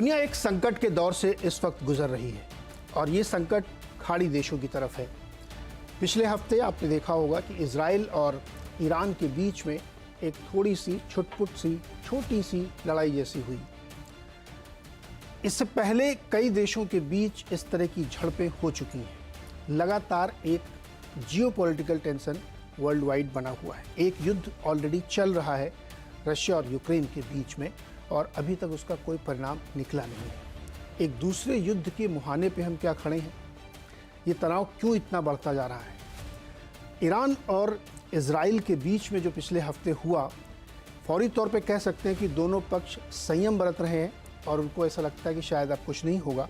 दुनिया एक संकट के दौर से इस वक्त गुजर रही है और ये संकट खाड़ी देशों की तरफ है। पिछले हफ्ते आपने देखा होगा कि इजराइल और ईरान के बीच में एक थोड़ी सी छुटपुट सी छोटी सी लड़ाई जैसी हुई। इससे पहले कई देशों के बीच इस तरह की झड़पें हो चुकी हैं। लगातार एक जियोपॉलिटिकल टेंशन वर्ल्ड वाइड बना हुआ है। एक युद्ध ऑलरेडी चल रहा है रशिया और यूक्रेन के बीच में और अभी तक उसका कोई परिणाम निकला नहीं है। एक दूसरे युद्ध के मुहाने पे हम क्या खड़े हैं, ये तनाव क्यों इतना बढ़ता जा रहा है। ईरान और इजराइल के बीच में जो पिछले हफ्ते हुआ, फौरी तौर पे कह सकते हैं कि दोनों पक्ष संयम बरत रहे हैं और उनको ऐसा लगता है कि शायद अब कुछ नहीं होगा।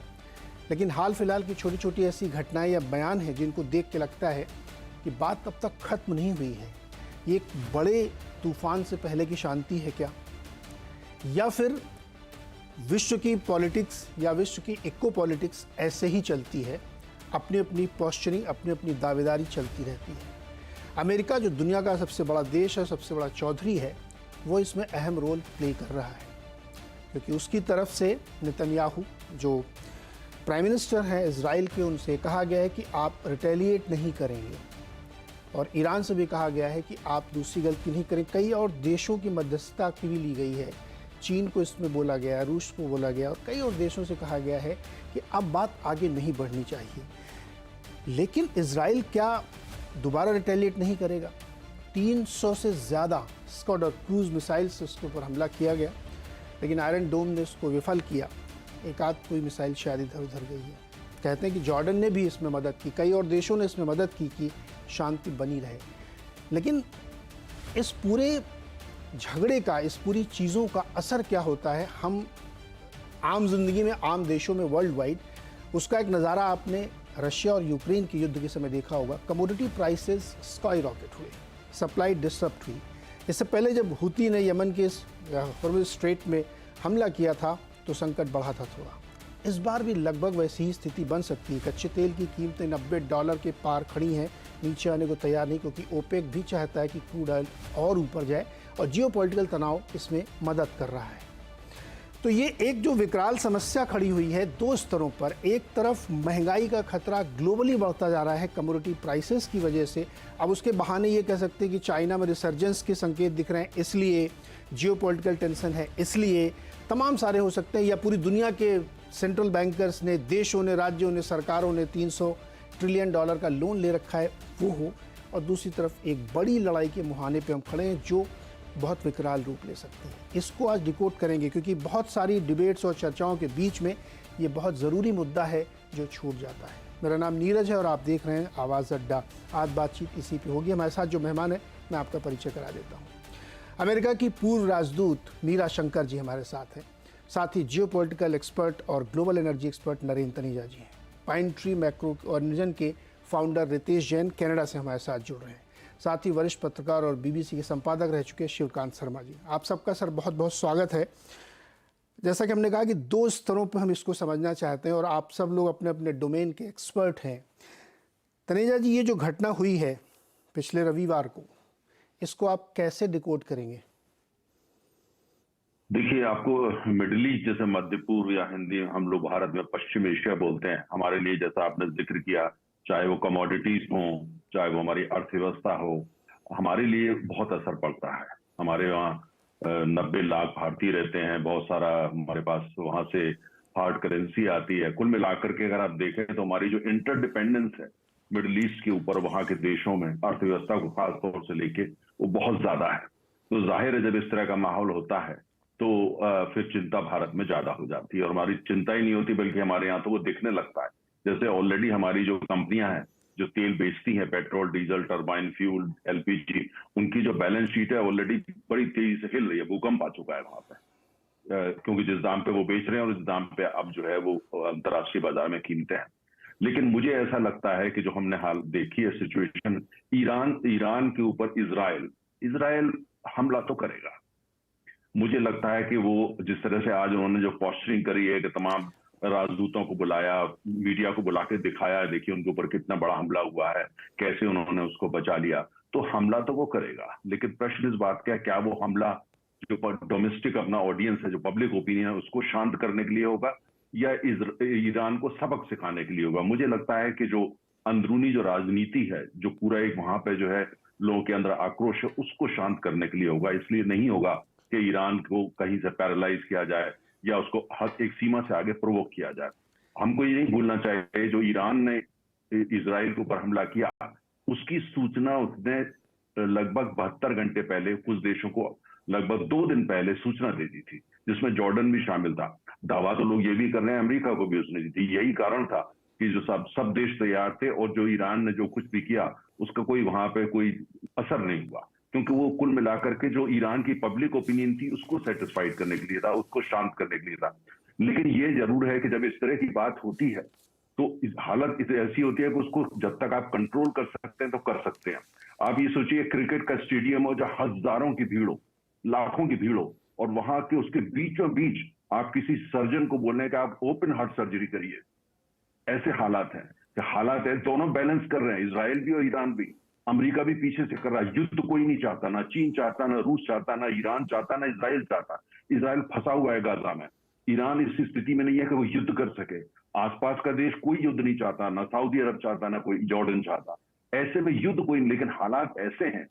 लेकिन हाल फिलहाल की छोटी छोटी ऐसी घटनाएं या बयान हैं जिनको देख के लगता है कि बात अब तक खत्म नहीं हुई है। ये एक बड़े तूफान से पहले की शांति है क्या, या फिर विश्व की पॉलिटिक्स या विश्व की इको पॉलिटिक्स ऐसे ही चलती है, अपनी अपनी पोस्चरिंग, अपनी अपनी दावेदारी चलती रहती है। अमेरिका जो दुनिया का सबसे बड़ा देश है, सबसे बड़ा चौधरी है, वो इसमें अहम रोल प्ले कर रहा है क्योंकि उसकी तरफ से नेतन्याहू जो प्राइम मिनिस्टर हैं इजराइल के, उनसे कहा गया है कि आप रिटेलिएट नहीं करेंगे और ईरान से भी कहा गया है कि आप दूसरी गलती नहीं करें। कई और देशों की मध्यस्थता की भी ली गई है। चीन को इसमें बोला गया, रूस को बोला गया और कई और देशों से कहा गया है कि अब बात आगे नहीं बढ़नी चाहिए। लेकिन इजराइल क्या दोबारा रिटेलिएट नहीं करेगा? 300 से ज़्यादा स्क्वाड और क्रूज मिसाइल से उसके ऊपर हमला किया गया, लेकिन आयरन डोम ने उसको विफल किया। एक आध कोई मिसाइल शायद इधर उधर गई है। कहते हैं कि जॉर्डन ने भी इसमें मदद की, कई और देशों ने इसमें मदद की कि शांति बनी रहे। लेकिन इस पूरे झगड़े का, इस पूरी चीज़ों का असर क्या होता है हम आम जिंदगी में, आम देशों में, वर्ल्ड वाइड, उसका एक नज़ारा आपने रशिया और यूक्रेन के युद्ध के समय देखा होगा। कमोडिटी प्राइसेस स्काई रॉकेट हुए, सप्लाई डिसरप्ट हुई। इससे पहले जब हुती ने यमन के हॉर्मुज़ स्ट्रेट में हमला किया था तो संकट बढ़ा था थोड़ा। इस बार भी लगभग वैसी ही स्थिति बन सकती है। कच्चे तेल की कीमतें $90 के पार खड़ी हैं, नीचे आने को तैयार नहीं, क्योंकि ओपेक भी चाहता है कि क्रूड ऑयल और ऊपर जाए और जियोपॉलिटिकल तनाव इसमें मदद कर रहा है। तो ये एक जो विकराल समस्या खड़ी हुई है दो स्तरों पर। एक तरफ महंगाई का खतरा ग्लोबली बढ़ता जा रहा है कमोडिटी प्राइसेस की वजह से। अब उसके बहाने ये कह सकते हैं कि चाइना में रिसर्जेंस के संकेत दिख रहे हैं, इसलिए जियोपॉलिटिकल टेंशन है, इसलिए तमाम सारे हो सकते हैं, या पूरी दुनिया के सेंट्रल बैंकर्स ने, देशों ने, राज्यों ने, सरकारों ने $300 ट्रिलियन का लोन ले रखा है, वो हो। और दूसरी तरफ एक बड़ी लड़ाई के मुहाने पे हम खड़े हैं जो बहुत विकराल रूप ले सकती है। इसको आज डिकोड करेंगे क्योंकि बहुत सारी डिबेट्स और चर्चाओं के बीच में ये बहुत ज़रूरी मुद्दा है जो छूट जाता है। मेरा नाम नीरज है और आप देख रहे हैं आवाज़ अड्डा। आज बातचीत इसी पे होगी। हमारे साथ जो मेहमान है मैं आपका परिचय करा देता हूँ। अमेरिका की पूर्व राजदूत मीरा शंकर जी हमारे साथ हैं। साथ ही जियोपॉलिटिकल एक्सपर्ट और global energy expert Narendra Taneja ji हैं। पाइन ट्री मैक्रो ऑर्गेनाइजेशन के फाउंडर रितेश जैन कनाडा से हमारे साथ जुड़ रहे हैं। साथ ही वरिष्ठ पत्रकार और बीबीसी के संपादक रह चुके शिवकांत शर्मा जी। आप सबका सर बहुत बहुत स्वागत है। जैसा कि हमने कहा कि दो स्तरों पर हम इसको समझना चाहते हैं और आप सब लोग अपने अपने डोमेन के एक्सपर्ट हैं। तनेजा जी, ये जो घटना हुई है पिछले रविवार को, इसको आप कैसे डिकोड करेंगे? देखिए, आपको मिडिल ईस्ट जैसे मध्य पूर्व या हिंदी हम लोग भारत में पश्चिम एशिया बोलते हैं, हमारे लिए जैसा आपने जिक्र किया, चाहे वो कमोडिटीज हो, चाहे वो हमारी अर्थव्यवस्था हो, हमारे लिए बहुत असर पड़ता है। हमारे वहाँ 90 लाख भारतीय रहते हैं, बहुत सारा हमारे पास वहां से हार्ड करेंसी आती है। कुल मिलाकर के अगर आप देखें तो हमारी जो इंटरडिपेंडेंस है मिडिल ईस्ट के ऊपर, वहां के देशों में अर्थव्यवस्था को खास तौर से लेके, वो बहुत ज्यादा है। तो जाहिर है जब इस तरह का माहौल होता है तो फिर चिंता भारत में ज्यादा हो जाती है। और हमारी चिंता ही नहीं होती बल्कि हमारे यहाँ तो वो दिखने लगता है। जैसे ऑलरेडी हमारी जो कंपनियां हैं जो तेल बेचती हैं, petrol, diesel, turbine fuel, LPG, उनकी जो बैलेंस शीट है ऑलरेडी बड़ी तेजी से हिल रही है। भूकंप आ चुका है वहां पे, क्योंकि जिस दाम पे वो बेच रहे हैं और जिस दाम पे अब जो है वो अंतर्राष्ट्रीय बाजार में कीमतें हैं। लेकिन मुझे ऐसा लगता है कि जो हमने हाल देखी है सिचुएशन, ईरान के ऊपर इजराइल हमला तो करेगा। मुझे लगता है कि वो जिस तरह से आज उन्होंने जो पोस्चरिंग करी है कि तमाम राजदूतों को बुलाया, मीडिया को बुला के दिखाया, देखिए उनके ऊपर कितना बड़ा हमला हुआ है, कैसे उन्होंने उसको बचा लिया, तो हमला तो वो करेगा। लेकिन प्रश्न इस बात का है, क्या वो हमला जो डोमेस्टिक अपना ऑडियंस है, जो पब्लिक ओपिनियन है, उसको शांत करने के लिए होगा या ईरान को सबक सिखाने के लिए होगा? मुझे लगता है कि जो अंदरूनी जो राजनीति है, जो पूरा एक वहां पे जो है लोगों के अंदर आक्रोश है, उसको शांत करने के लिए होगा। इसलिए नहीं होगा कि ईरान को कहीं से पैरालाइज किया जाए या उसको हद एक सीमा से आगे प्रोवोक किया जाए। हमको ये नहीं भूलना चाहिए, जो ईरान ने इजराइल के ऊपर हमला किया, उसकी सूचना उसने लगभग 72 घंटे पहले कुछ देशों को लगभग 2 दिन पहले सूचना दे दी थी, जिसमें जॉर्डन भी शामिल था। दावा तो लोग ये भी कर रहे हैं अमेरिका को भी उसने दी थी। यही कारण था कि जो सब देश तैयार थे, और जो ईरान ने जो कुछ भी किया उसका कोई वहां पे कोई असर नहीं हुआ, क्योंकि वो कुल मिलाकर के जो ईरान की पब्लिक ओपिनियन थी उसको सेटिस्फाइड करने के लिए था, उसको शांत करने के लिए था। लेकिन ये जरूर है कि जब इस तरह की बात होती है तो हालत ऐसी होती है कि उसको जब तक आप कंट्रोल कर सकते हैं तो कर सकते हैं। आप ये सोचिए, क्रिकेट का स्टेडियम हो, जो हजारों की भीड़ हो, लाखों की भीड़ हो, और वहां के उसके बीचों बीच आप किसी सर्जन को बोलने का आप ओपन हार्ट सर्जरी करिए, ऐसे हालात हैं कि हालात है दोनों बैलेंस कर रहे हैं, इजराइल भी और ईरान भी। अमेरिका भी पीछे से कर रहा है। युद्ध कोई नहीं चाहता, ना चीन चाहता, ना रूस चाहता, ना ईरान चाहता, ना इजराइल चाहता। इजराइल फंसा हुआ है गाजा में। ईरान इस स्थिति में नहीं है कि वो युद्ध कर सके। आसपास का देश कोई युद्ध नहीं चाहता, ना सऊदी अरब चाहता, ना कोई जॉर्डन चाहता। ऐसे में युद्ध कोई नहीं, लेकिन हालात ऐसे हैं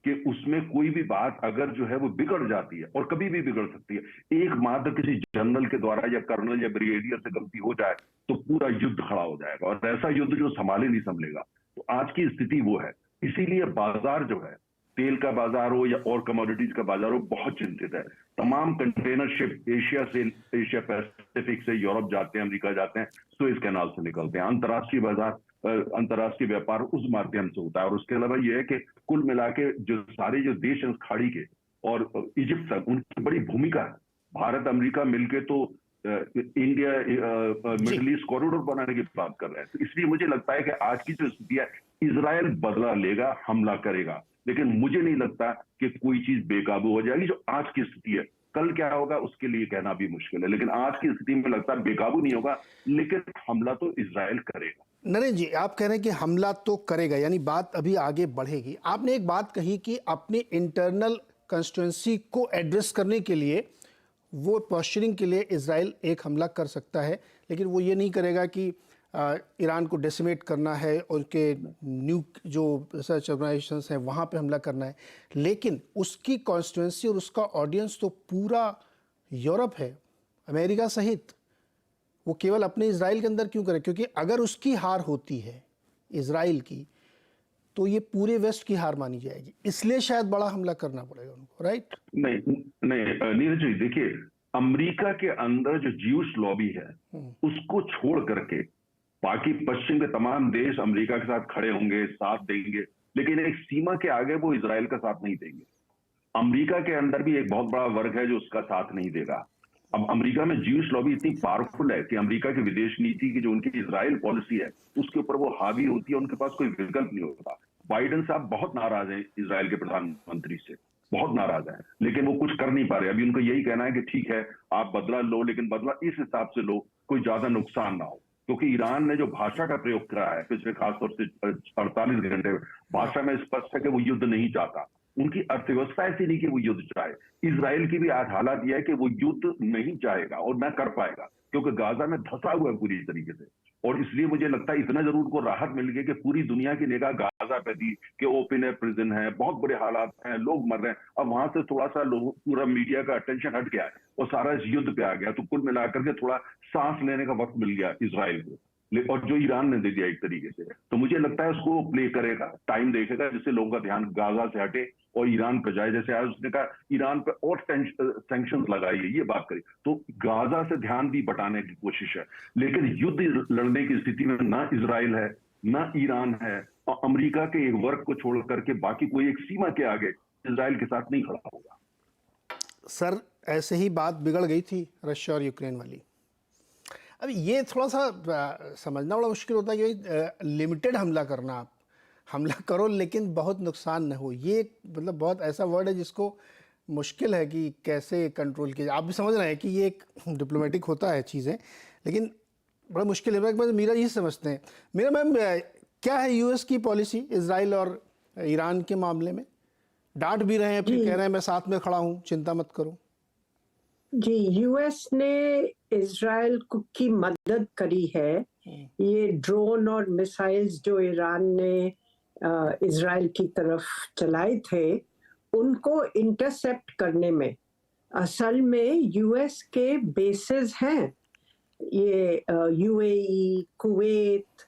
कि उसमें कोई भी बात अगर जो है वो बिगड़ जाती है, और कभी भी बिगड़ सकती है, एक मात्र किसी जनरल के द्वारा या कर्नल या ब्रिगेडियर से गलती हो जाए तो पूरा युद्ध खड़ा हो जाएगा, और ऐसा युद्ध जो संभाले नहीं संभलेगा। तो आज की स्थिति वो है। इसीलिए बाजार जो है, तेल का बाजार हो या और कमोडिटीज का बाजार हो, बहुत चिंतित है। तमाम कंटेनर शिप एशिया पैसिफिक से यूरोप जाते हैं, अमेरिका जाते हैं, सुएज कैनाल से निकलते हैं। अंतर्राष्ट्रीय बाजार, अंतर्राष्ट्रीय व्यापार उस माध्यम से होता है। और उसके अलावा यह है कि कुल मिला के जो सारे जो देश हैं उस खाड़ी के और इजिप्ट तक, उनकी बड़ी भूमिका है। भारत अमेरिका मिलके तो इंडिया मिडिल ईस्ट कॉरिडोर बनाने की बात कर रहे हैं। तो इसलिए मुझे लगता है कि आज की जो स्थिति है, इजराइल बदला लेगा, हमला करेगा, लेकिन मुझे नहीं लगता कि कोई चीज बेकाबू हो जाएगी। जो आज की स्थिति है, कल क्या होगा उसके लिए कहना भी मुश्किल है, लेकिन आज की स्थिति में लगता है बेकाबू नहीं होगा, लेकिन हमला तो इजराइल करेगा। नरेंद्र जी, आप कह रहे हैं कि हमला तो करेगा, यानी बात अभी आगे बढ़ेगी। आपने एक बात कही कि अपनी इंटरनल कंस्टिट्यूंसी को एड्रेस करने के लिए, वो पोस्चरिंग के लिए इजराइल एक हमला कर सकता है, लेकिन वो ये नहीं करेगा कि ईरान को डेसिमेट करना है और उनके न्यूक जो रिसर्च ऑर्गेनाइजेशंस हैं वहाँ पे हमला करना है। लेकिन उसकी कॉन्स्टिट्यूंसी और उसका ऑडियंस तो पूरा यूरोप है, अमेरिका सहित। वो केवल अपने इजराइल के अंदर क्यों करे? क्योंकि अगर उसकी हार होती है इजराइल की, तो ये पूरे वेस्ट की हार मानी जाएगी, इसलिए शायद बड़ा हमला करना पड़ेगा उनको, राइट? नहीं नहीं नीरज जी, देखिए, अमेरिका के अंदर जो ज्यूश लॉबी है उसको छोड़ करके बाकी पश्चिम के तमाम देश अमेरिका के साथ खड़े होंगे, साथ देंगे, लेकिन एक सीमा के आगे वो इजराइल का साथ नहीं देंगे। अमेरिका के अंदर भी एक बहुत बड़ा वर्ग है जो उसका साथ नहीं देगा। अब अमेरिका में ज्यूश लॉबी इतनी पावरफुल है कि अमेरिका की विदेश नीति की जो उनकी इजराइल पॉलिसी है उसके ऊपर वो हावी होती है, उनके पास कोई विकल्प नहीं होता। बाइडेन साहब बहुत नाराज हैं इजराइल के प्रधानमंत्री से, बहुत नाराज है, लेकिन वो कुछ कर नहीं पा रहे। अभी उनको यही कहना है कि ठीक है आप बदला लो, लेकिन बदला इस हिसाब से लो कोई ज्यादा नुकसान ना हो। क्योंकि ईरान ने जो भाषा का प्रयोग करा है पिछले खासतौर से 48 घंटे में, भाषा में स्पष्ट है कि वो युद्ध नहीं चाहता। उनकी अर्थव्यवस्था ऐसी नहीं कि वो युद्ध चाहे। इजराइल की भी आज हालात यह है कि वो युद्ध नहीं चाहेगा और न कर पाएगा, क्योंकि गाजा में धंसा हुआ है पूरी तरीके से। और इसलिए मुझे लगता है इतना जरूर को राहत मिल गई कि पूरी दुनिया की निगाह गाजा पे थी कि ओपन एयर प्रिजन है, बहुत बुरे हालात हैं, लोग मर रहे हैं। अब वहां से थोड़ा सा लोग, पूरा मीडिया का अटेंशन हट गया है और सारा इस युद्ध पे आ गया, तो कुल मिलाकर के थोड़ा सांस लेने का वक्त मिल गया इजराइल को, और जो ईरान ने दे दिया एक तरीके से। तो मुझे लगता है उसको प्ले करेगा, टाइम देखेगा जिससे लोगों का ध्यान गाजा से हटे और ईरान पर जाए। जैसे आज उसने कहा ईरान पर और सैंक्शंस लगाइए, ये बात करी, तो गाजा से ध्यान भी बटाने की कोशिश है। लेकिन युद्ध लड़ने की स्थिति में ना इजराइल है, ना ईरान है, और अमेरिका के एक वर्ग को छोड़ करके बाकी कोई एक सीमा के आगे इजराइल के साथ नहीं खड़ा होगा। सर, ऐसे ही बात बिगड़ गई थी रशिया और यूक्रेन वाली। अब ये थोड़ा सा समझना बड़ा मुश्किल होता है कि लिमिटेड हमला करना, आप हमला करो लेकिन बहुत नुकसान न हो, ये मतलब बहुत ऐसा वर्ड है जिसको मुश्किल है कि कैसे कंट्रोल किया। आप भी समझ रहे हैं कि ये एक डिप्लोमेटिक होता है चीज़ें, लेकिन बड़ा मुश्किल है। मेरा ये समझते हैं, मेरा मैम, क्या है यूएस की पॉलिसी इजराइल और ईरान के मामले में? डांट भी रहे हैं, फिर जी। कह रहे हैं मैं साथ में खड़ा हूं, चिंता मत करो। जी, यूएस ने इज़राइल की मदद करी है। ये ड्रोन और मिसाइल्स जो ईरान ने इज़राइल की तरफ चलाए थे, उनको इंटरसेप्ट करने में असल में यूएस के बेसेस हैं। ये यूएई, कुवैत,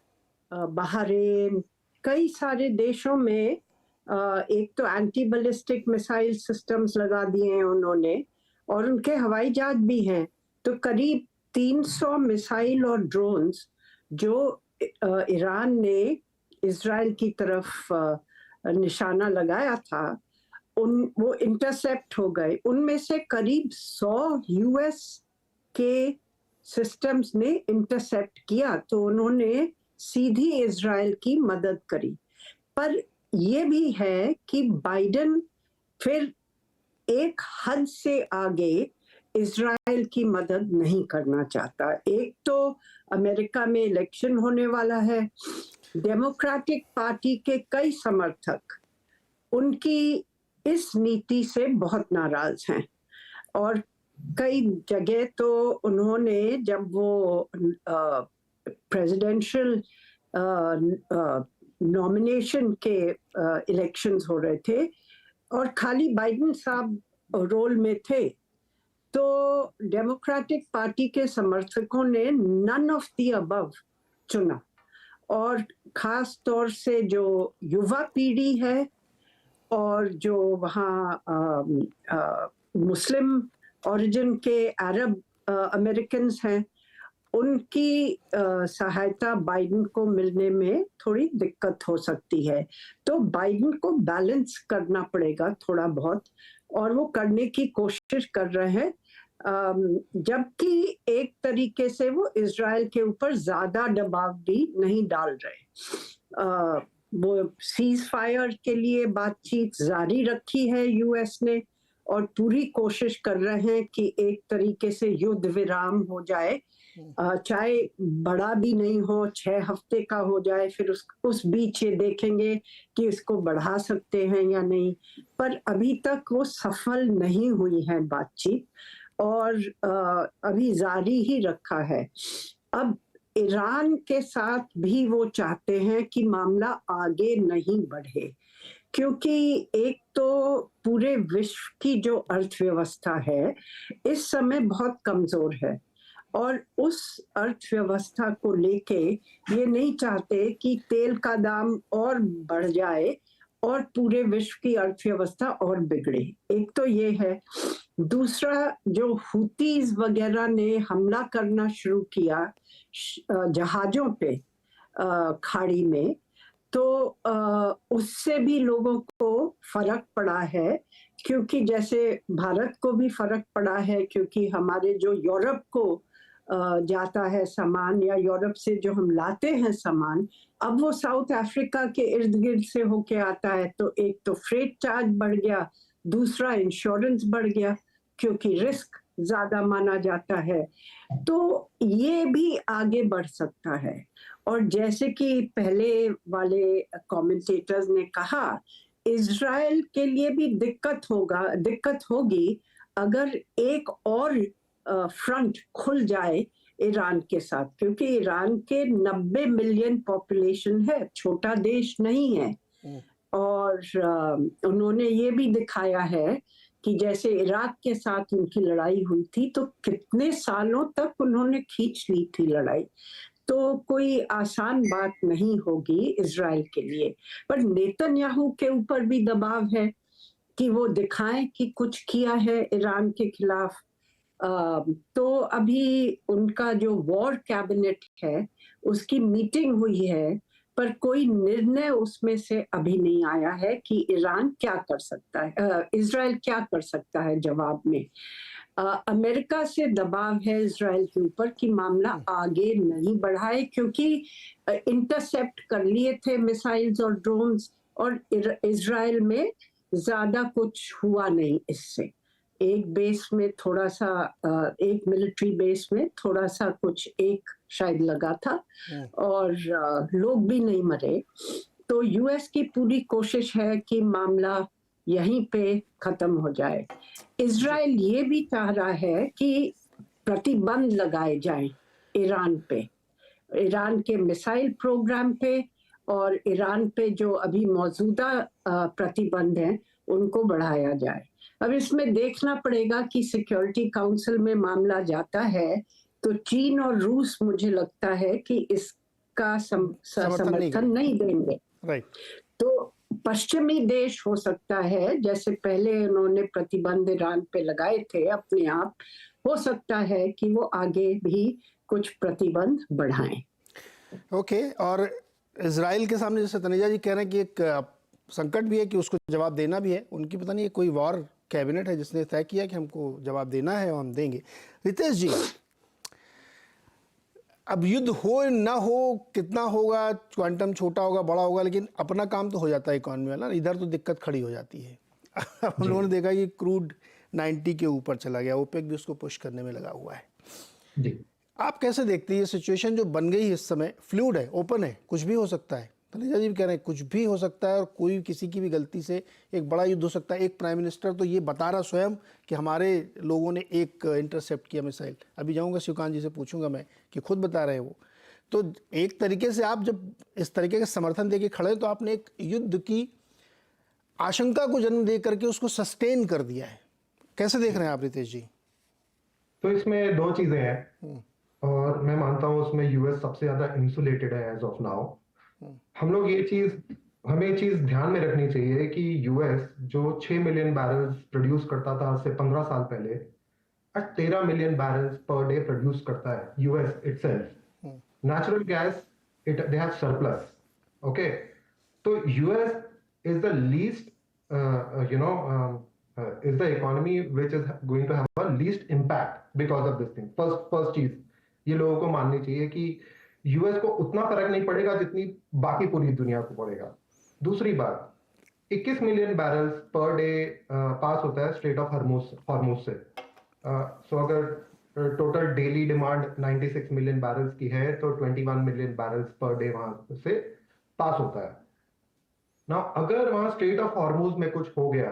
बहरीन, कई सारे देशों में एक तो एंटी बैलिस्टिक मिसाइल सिस्टम्स लगा दिए हैं उन्होंने, और उनके हवाई जहाज भी हैं। तो करीब 300 मिसाइल और ड्रोन्स जो ईरान ने इज़राइल की तरफ निशाना लगाया था, वो इंटरसेप्ट हो गए। उनमें से करीब 100 यूएस के सिस्टम्स ने इंटरसेप्ट किया, तो उन्होंने सीधी इज़राइल की मदद करी। पर ये भी है कि बाइडेन फिर एक हद से आगे इज़राइल की मदद नहीं करना चाहता। एक तो अमेरिका में इलेक्शन होने वाला है, डेमोक्रेटिक पार्टी के कई समर्थक उनकी इस नीति से बहुत नाराज हैं, और कई जगह तो उन्होंने, जब वो प्रेसिडेंशियल नॉमिनेशन के इलेक्शंस हो रहे थे और खाली बाइडेन साहब रोल में थे, तो डेमोक्रेटिक पार्टी के समर्थकों ने नन ऑफ द अबव चुना। और खास तौर से जो युवा पीढ़ी है और जो वहाँ मुस्लिम ओरिजिन के अरब अमेरिकन हैं, उनकी सहायता बाइडेन को मिलने में थोड़ी दिक्कत हो सकती है। तो बाइडेन को बैलेंस करना पड़ेगा थोड़ा बहुत, और वो करने की कोशिश कर रहे हैं, जबकि एक तरीके से वो इज़राइल के ऊपर ज्यादा दबाव भी नहीं डाल रहे। वो सीज फायर के लिए बातचीत जारी रखी है यूएस ने, और पूरी कोशिश कर रहे हैं कि एक तरीके से युद्ध विराम हो जाए, चाहे बड़ा भी नहीं हो, 6 हफ्ते का हो जाए, फिर उस बीच ये देखेंगे कि इसको बढ़ा सकते हैं या नहीं। पर अभी तक वो सफल नहीं हुई है बातचीत, और अभी जारी ही रखा है। अब ईरान के साथ भी वो चाहते हैं कि मामला आगे नहीं बढ़े, क्योंकि एक तो पूरे विश्व की जो अर्थव्यवस्था है इस समय बहुत कमजोर है, और उस अर्थव्यवस्था को लेके ये नहीं चाहते कि तेल का दाम और बढ़ जाए और पूरे विश्व की अर्थव्यवस्था और बिगड़े। एक तो ये है। दूसरा, जो हुतीज वगैरह ने हमला करना शुरू किया जहाजों पे खाड़ी में, तो उससे भी लोगों को फर्क पड़ा है, क्योंकि जैसे भारत को भी फर्क पड़ा है, क्योंकि हमारे जो यूरोप को जाता है सामान, या यूरोप से जो हम लाते हैं सामान, अब वो साउथ अफ्रीका के इर्द गिर्द से होके आता है। तो एक तो फ्रेट चार्ज बढ़ गया, दूसरा इंश्योरेंस बढ़ गया, क्योंकि रिस्क ज्यादा माना जाता है। तो ये भी आगे बढ़ सकता है। और जैसे कि पहले वाले कमेंटेटर्स ने कहा, इज़राइल के लिए भी दिक्कत होगी अगर एक और फ्रंट खुल जाए ईरान के साथ, क्योंकि ईरान के 90 मिलियन पॉपुलेशन है, छोटा देश नहीं है। और उन्होंने ये भी दिखाया है कि जैसे इराक के साथ उनकी लड़ाई हुई थी, तो कितने सालों तक उन्होंने खींच ली थी लड़ाई। तो कोई आसान बात नहीं होगी इज़राइल के लिए। पर नेतन्याहू के ऊपर भी दबाव है कि वो दिखाएं कि कुछ किया है ईरान के खिलाफ। तो अभी उनका जो वॉर कैबिनेट है उसकी मीटिंग हुई है, पर कोई निर्णय उसमें से अभी नहीं आया है कि ईरान क्या कर सकता है, इज़राइल क्या कर सकता है जवाब में। अमेरिका से दबाव है इज़राइल के ऊपर कि मामला आगे नहीं बढ़ाए, क्योंकि इंटरसेप्ट कर लिए थे मिसाइल्स और ड्रोन्स, और इज़राइल में ज्यादा कुछ हुआ नहीं इससे। एक बेस में थोड़ा सा, एक मिलिट्री बेस में थोड़ा सा कुछ एक शायद लगा था, और लोग भी नहीं मरे। तो यूएस की पूरी कोशिश है कि मामला यहीं पे खत्म हो जाए। इजराइल ये भी चाह रहा है कि प्रतिबंध लगाए जाएं ईरान पे, ईरान के मिसाइल प्रोग्राम पे, और ईरान पे जो अभी मौजूदा प्रतिबंध हैं उनको बढ़ाया जाए। अब इसमें देखना पड़ेगा कि सिक्योरिटी काउंसिल में मामला जाता है तो चीन और रूस मुझे लगता है कि इसका समर्थन नहीं देंगे। राइट। तो पश्चिमी देश हो सकता है, जैसे पहले उन्होंने प्रतिबंध ईरान पे लगाए थे अपने आप, हो सकता है कि वो आगे भी कुछ प्रतिबंध बढ़ाएं। ओके। और इजराइल के सामने जैसे तनेजा जी कह रहे हैं कि एक संकट भी है कि उसको जवाब देना भी है। उनकी पता नहीं कोई वॉर कैबिनेट है जिसने तय किया कि हमको जवाब देना है और हम देंगे। रितेश जी, अब युद्ध हो ना हो, कितना होगा, क्वांटम छोटा होगा बड़ा होगा, लेकिन अपना काम तो हो जाता है इकॉनमी वाला। इधर तो दिक्कत खड़ी हो जाती है। हम लोगों ने देखा कि क्रूड 90 के ऊपर चला गया, ओपेक भी उसको पुश करने में लगा हुआ है जी। आप कैसे देखते हैं ये सिचुएशन जो बन गई है इस समय? फ्लूइड है, ओपन है, कुछ भी हो सकता है। तनेजा जी भी कह रहे हैं कुछ भी हो सकता है और कोई किसी की भी गलती से एक बड़ा युद्ध हो सकता है। एक प्राइम मिनिस्टर तो ये बता रहा स्वयं कि हमारे लोगों ने एक इंटरसेप्ट किया मिसाइल। अभी जाऊंगा शिवकांत जी से पूछूंगा मैं कि खुद बता रहे हैं वो। तो एक तरीके से आप जब इस तरीके का समर्थन दे के खड़े तो आपने एक युद्ध की आशंका को जन्म दे करके उसको सस्टेन कर दिया है। कैसे देख रहे हैं आप रितेश जी? तो इसमें दो चीजें हैं और मैं मानता हूं उसमें यूएस सबसे ज्यादा इंसुलेटेड है एज ऑफ नाउ। हमें ये चीज ध्यान में रखनी चाहिए कि यूएस जो 6 मिलियन बैरल्स प्रोड्यूस करता था आज से 15 साल पहले, आज 13 million barrels per day produce करता है US itself. Natural gas they have surplus. Okay, तो US is the least is the economy which is going to have a least impact because of this thing. First चीज ये लोगों को माननी चाहिए कि यूएस को उतना फर्क नहीं पड़ेगा जितनी बाकी पूरी दुनिया को पड़ेगा। दूसरी बात, 21 मिलियन बैरल्स पर डे पास होता है स्ट्रेट ऑफ हॉर्मुज से। सो अगर total daily demand 96 million barrels की है तो 21 मिलियन बैरल्स पर डे वहां से पास होता है ना। अगर वहां स्ट्रेट ऑफ हॉर्मुज में कुछ हो गया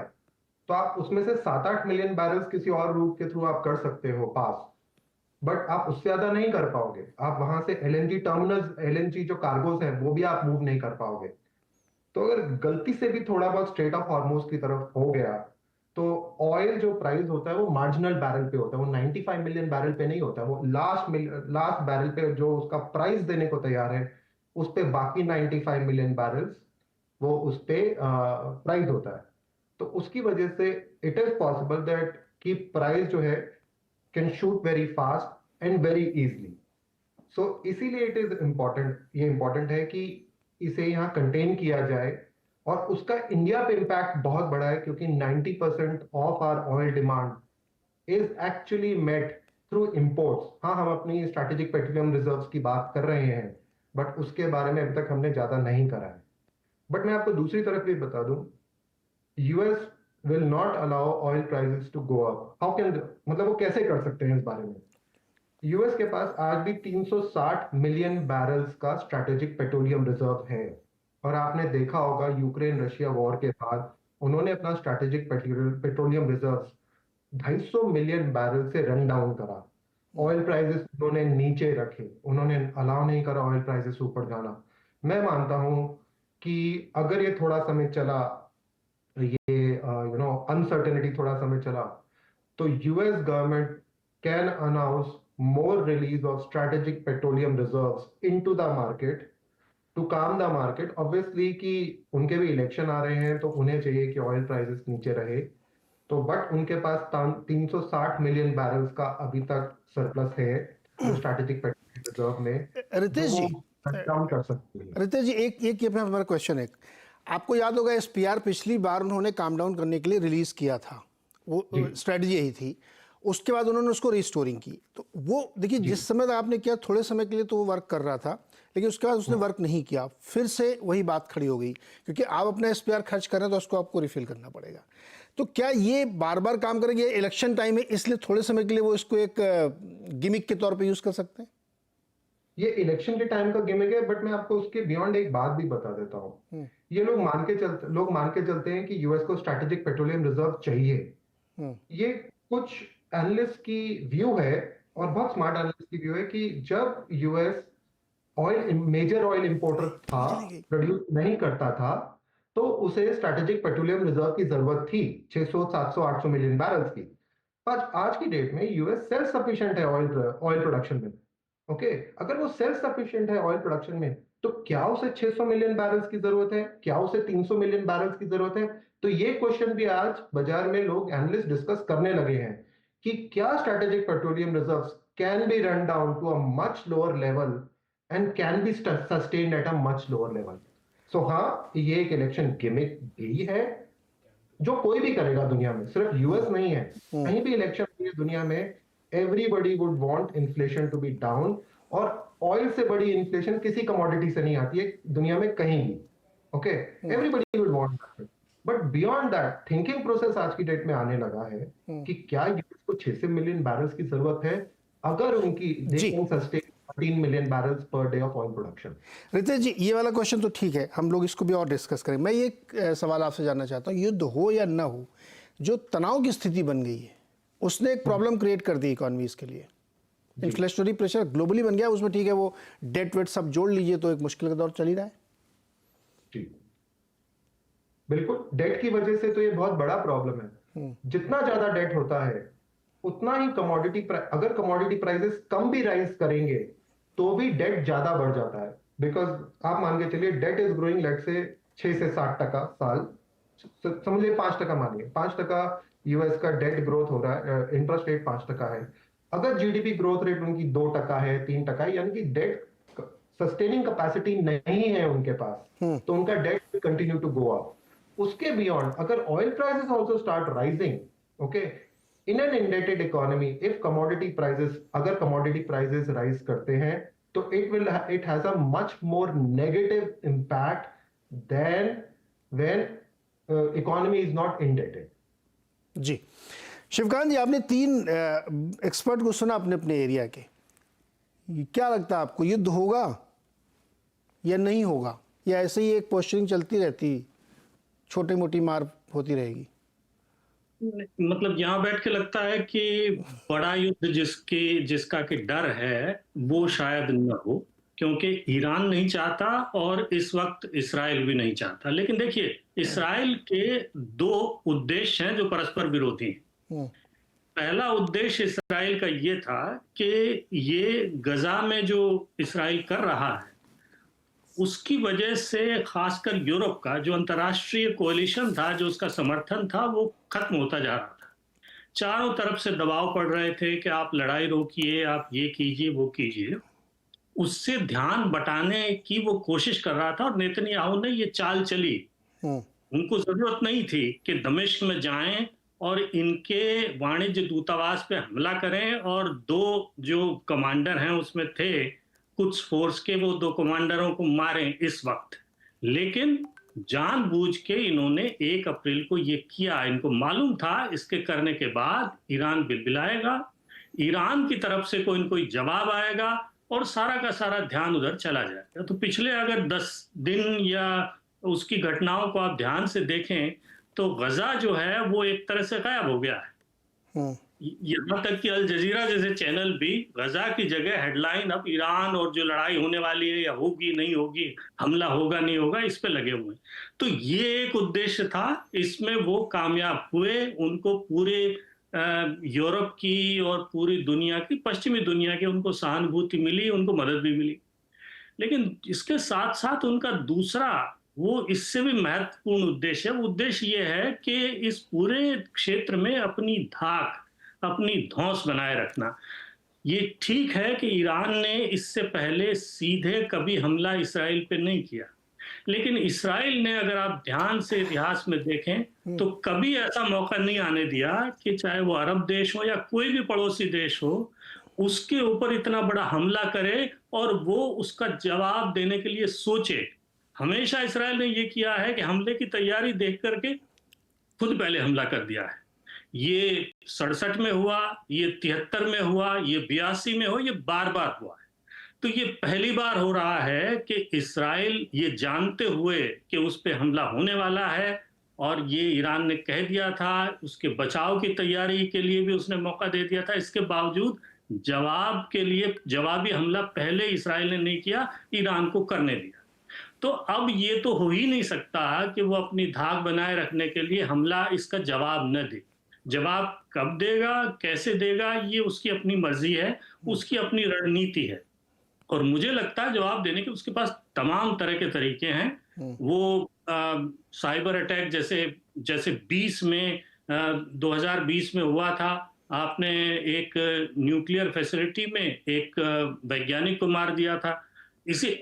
तो आप उसमें से 7-8 मिलियन बैरल्स किसी और रूट के थ्रू आप कर सकते हो पास, बट आप उससे ज्यादा नहीं कर पाओगे। आप वहां से एलएनजी टर्मिनल्स, एलएनजी जो कार्गोस हैं वो भी आप मूव नहीं कर पाओगे। तो अगर गलती से भी थोड़ा बहुत स्ट्रेट ऑफ हॉर्मुज की तरफ हो गया तो ऑयल जो प्राइस होता है वो मार्जिनल बैरल पे होता है, वो 95 मिलियन बैरल पे नहीं होता है, वो लास्ट बैरल पे जो उसका प्राइस देने को तैयार है उस पे बाकी 95 मिलियन बैरल्स वो उस पे प्राइस होता है। तो उसकी वजह से इट इज पॉसिबल दैट कि प्राइस जो है can shoot very fast and very easily. So इसीलिए इट इज इम्पोर्टेंट, ये इम्पोर्टेंट है कि इसे यहाँ कंटेन किया जाए। और उसका इंडिया पे इम्पैक्ट बहुत बड़ा है क्योंकि 90% of our oil demand is actually met through imports. हाँ, हम अपनी स्ट्रैटेजिक पेट्रोलियम रिजर्व्स की बात कर रहे हैं बट उसके बारे में अभी तक हमने ज्यादा नहीं करा है। बट मैं आपको दूसरी तरफ भी बता दूं, US will not allow oil prices to go up. How can मतलब वो कैसे कर सकते हैं इस बारे में? US के पास आज भी 360 मिलियन बैरल्स का स्ट्रैटेजिक पेट्रोलियम रिजर्व है और आपने देखा होगा यूक्रेन रशिया वॉर के बाद उन्होंने अपना strategic petroleum reserves 250 million barrel से रन डाउन करा। ऑयल प्राइसेस उन्होंने नीचे रखे, उन्होंने अलाउ नहीं करा ऑयल प्राइसेस ऊपर जाना। मैं मानता हूं कि अगर ये थोड़ा समय चला, ये अनसर्टेनिटी थोड़ा समय चला, तो US government can announce more release of strategic petroleum reserves into the market to calm the market. Obviously कि उनके भी इलेक्शन आ रहे हैं तो उन्हें चाहिए कि ऑयल प्राइसेस नीचे रहे, तो बट उनके पास 360 मिलियन बैरल्स का अभी तक सरप्लस है स्ट्रैटेजिक पेट्रोलियम रिजर्व में। रितेश जी, डाउन कर सकते हैं। रितेश जी, एक ये हमारा क्वेश्चन है। आपको याद होगा एसपीआर पिछली बार उन्होंने काम डाउन करने के लिए रिलीज किया था, वो स्ट्रेटजी यही थी। उसके बाद उन्होंने उसको रिस्टोरिंग की। तो वो देखिए जिस समय तक आपने किया थोड़े समय के लिए तो वो वर्क कर रहा था, लेकिन उसके बाद उसने वर्क नहीं किया। फिर से वही बात खड़ी हो गई क्योंकि आप अपना एसपीआर खर्च कर रहे हैं तो उसको आपको रिफिल करना पड़ेगा। तो क्या ये बार बार काम करेंगे? इलेक्शन टाइम है इसलिए थोड़े समय के लिए वो इसको एक गिमिक के तौर पर यूज कर सकते हैं? ये इलेक्शन के टाइम का गिमिक है, बट मैं आपको उसके बियॉन्ड एक बात भी बता देता हूँ। ये लोग मान के चलते हैं कि यूएस को स्ट्रैटेजिक पेट्रोलियम रिजर्व चाहिए। ये कुछ एनालिस्ट की व्यू है, और बहुत स्मार्ट एनालिस्ट की व्यू है, कि जब यूएस मेजर ऑयल इंपोर्टर था, प्रोड्यूस नहीं करता था, तो उसे स्ट्रैटेजिक पेट्रोलियम रिजर्व की जरूरत थी 600, 700, 800 मिलियन बैरल्स की। आज की डेट में यूएस सेल्फ सफिशिएंट है ऑयल प्रोडक्शन में। ओके, अगर वो सेल्फ सफिशिएंट है ऑयल प्रोडक्शन में, तो क्या उसे 600 मिलियन बैरल्स की जरूरत है, क्या उसे 300 मिलियन बैरल्स की जरूरत है? तो ये क्वेश्चन भी आज बाजार में लोग एनालिस्ट डिस्कस करने लगे हैं कि क्या strategic petroleum reserves can be run down to a much lower level and can be sustained at a much lower level. So हाँ, ये एक इलेक्शन गिमिक भी है जो कोई भी करेगा दुनिया में, सिर्फ यूएस नहीं है, कहीं भी इलेक्शन हुई दुनिया में, everybody would want inflation to be down, और ऑयल से बड़ी इन्फ्लेशन किसी कमोडिटी से नहीं आती है दुनिया में कहीं भी। Okay, everybody would want that, but beyond that thinking process आज की डेट में आने लगा है कि क्या यूएस को 600 मिलियन बैरल्स की जरूरत है, अगर उनकी sustain 13 million barrels per day of oil production. Ritesh ji, ये वाला क्वेश्चन तो ठीक है, हम लोग इसको भी और डिस्कस करें। मैं ये सवाल आपसे जानना चाहता हूँ, युद्ध हो या ना हो, जो तनाव की स्थिति बन गई है उसने एक प्रॉब्लम क्रिएट कर दी इकोनॉमीज के लिए। इन्फ्लेशनरी प्रेशर ग्लोबली बन गया, उसमें ठीक है वो डेट वेट सब जोड़ लीजिए तो एक मुश्किल का दौर चल ही रहा है। जी बिल्कुल, डेट की वजह से तो ये बहुत बड़ा प्रॉब्लम है। जितना ज्यादा डेट होता है उतना ही अगर कमोडिटी प्राइसेस कम भी राइज करेंगे तो भी डेट ज्यादा बढ़ जाता है, बिकॉज आप मान के चलिए डेट इज ग्रोइंग लेट से 6 से 7% साल, समझिए 5% मानिए, 5% यूएस का डेट ग्रोथ हो रहा है, इंटरेस्ट रेट 5% है। अगर जीडीपी ग्रोथ रेट उनकी 2% है, 3% है, यानी कि डेट सस्टेनिंग कैपेसिटी नहीं है उनके पास, तो उनका debt will continue to go up. उसके बियॉन्ड अगर oil prices also start rising, okay, in an indebted economy, if अगर commodity prices rise करते हैं, तो it has a much more negative impact than when economy is not indebted. जी, शिवकांत जी, आपने 3 expert को सुना अपने अपने एरिया के, क्या लगता है आपको, युद्ध होगा या नहीं होगा, या ऐसे ही एक पोस्चरिंग चलती रहती, छोटी मोटी मार होती रहेगी? मतलब यहाँ बैठ के लगता है कि बड़ा युद्ध जिसका कि डर है वो शायद न हो, क्योंकि ईरान नहीं चाहता और इस वक्त इसराइल भी नहीं चाहता। लेकिन देखिए, इसराइल के 2 उद्देश्य हैं जो परस्पर विरोधी हैं। पहला उद्देश्य इसराइल का ये था कि ये गजा में जो इसराइल कर रहा है उसकी वजह से खासकर यूरोप का जो अंतर्राष्ट्रीय कोalition था, जो उसका समर्थन था, वो खत्म होता जा रहा था। चारों तरफ से दबाव पड़ रहे थे कि आप लड़ाई रोकिए, आप ये कीजिए, वो कीजिए। उससे ध्यान बटाने की वो कोशिश कर रहा था, और नेतन्याहू ने ये चाल चली। उनको जरूरत नहीं थी कि दमिश्क में जाएं और इनके वाणिज्य दूतावास पे हमला करें, और 2 जो कमांडर हैं उसमें थे कुछ फोर्स के, वो 2 कमांडरों को मारें इस वक्त। लेकिन जानबूझ के इन्होंने 1 अप्रैल को ये किया। इनको मालूम था इसके करने के बाद ईरान बिलबिलाएगा, ईरान की तरफ से कोई न कोई जवाब आएगा और सारा का सारा ध्यान उधर चला जाएगा। तो पिछले अगर 10 दिन या उसकी घटनाओं को आप ध्यान से देखें तो गजा जो है वो एक तरह से गायब हो गया है। यहाँ तक कि अल जजीरा जैसे चैनल भी गजा की जगह हेडलाइन अब ईरान और जो लड़ाई होने वाली है, या होगी नहीं होगी, हमला होगा नहीं होगा, इस पे लगे हुए। तो ये एक उद्देश्य था, इसमें वो कामयाब हुए। उनको पूरे यूरोप की और पूरी दुनिया की, पश्चिमी दुनिया की उनको सहानुभूति मिली, उनको मदद भी मिली। लेकिन इसके साथ साथ उनका दूसरा, वो इससे भी महत्वपूर्ण उद्देश्य है, उद्देश्य ये है कि इस पूरे क्षेत्र में अपनी धाक, अपनी धौंस बनाए रखना। ये ठीक है कि ईरान ने इससे पहले सीधे कभी हमला इसराइल पे नहीं किया, लेकिन इसराइल ने, अगर आप ध्यान से इतिहास में देखें, तो कभी ऐसा मौका नहीं आने दिया कि चाहे वो अरब देश हो या कोई भी पड़ोसी देश हो, उसके ऊपर इतना बड़ा हमला करे और वो उसका जवाब देने के लिए सोचे। हमेशा इसराइल ने ये किया है कि हमले की तैयारी देख करके खुद पहले हमला कर दिया है। ये 67 में हुआ, ये 73 में हुआ, ये 82 में हो, ये बार बार हुआ है। तो ये पहली बार हो रहा है कि इस्राइल ये जानते हुए कि उस पे हमला होने वाला है, और ये ईरान ने कह दिया था, उसके बचाव की तैयारी के लिए भी उसने मौका दे दिया था, इसके बावजूद जवाब के लिए जवाबी हमला पहले इस्राइल ने नहीं किया, ईरान को करने दिया। तो अब ये तो हो ही नहीं सकता कि वो अपनी धाक बनाए रखने के लिए हमला इसका जवाब न दे। जवाब कब देगा, कैसे देगा, ये उसकी अपनी मर्जी है, उसकी अपनी रणनीति है। और मुझे लगता है जवाब देने के उसके पास तमाम तरह के तरीके हैं। वो साइबर अटैक जैसे 2020 में हुआ था, आपने एक न्यूक्लियर फैसिलिटी में एक वैज्ञानिक को मार दिया था।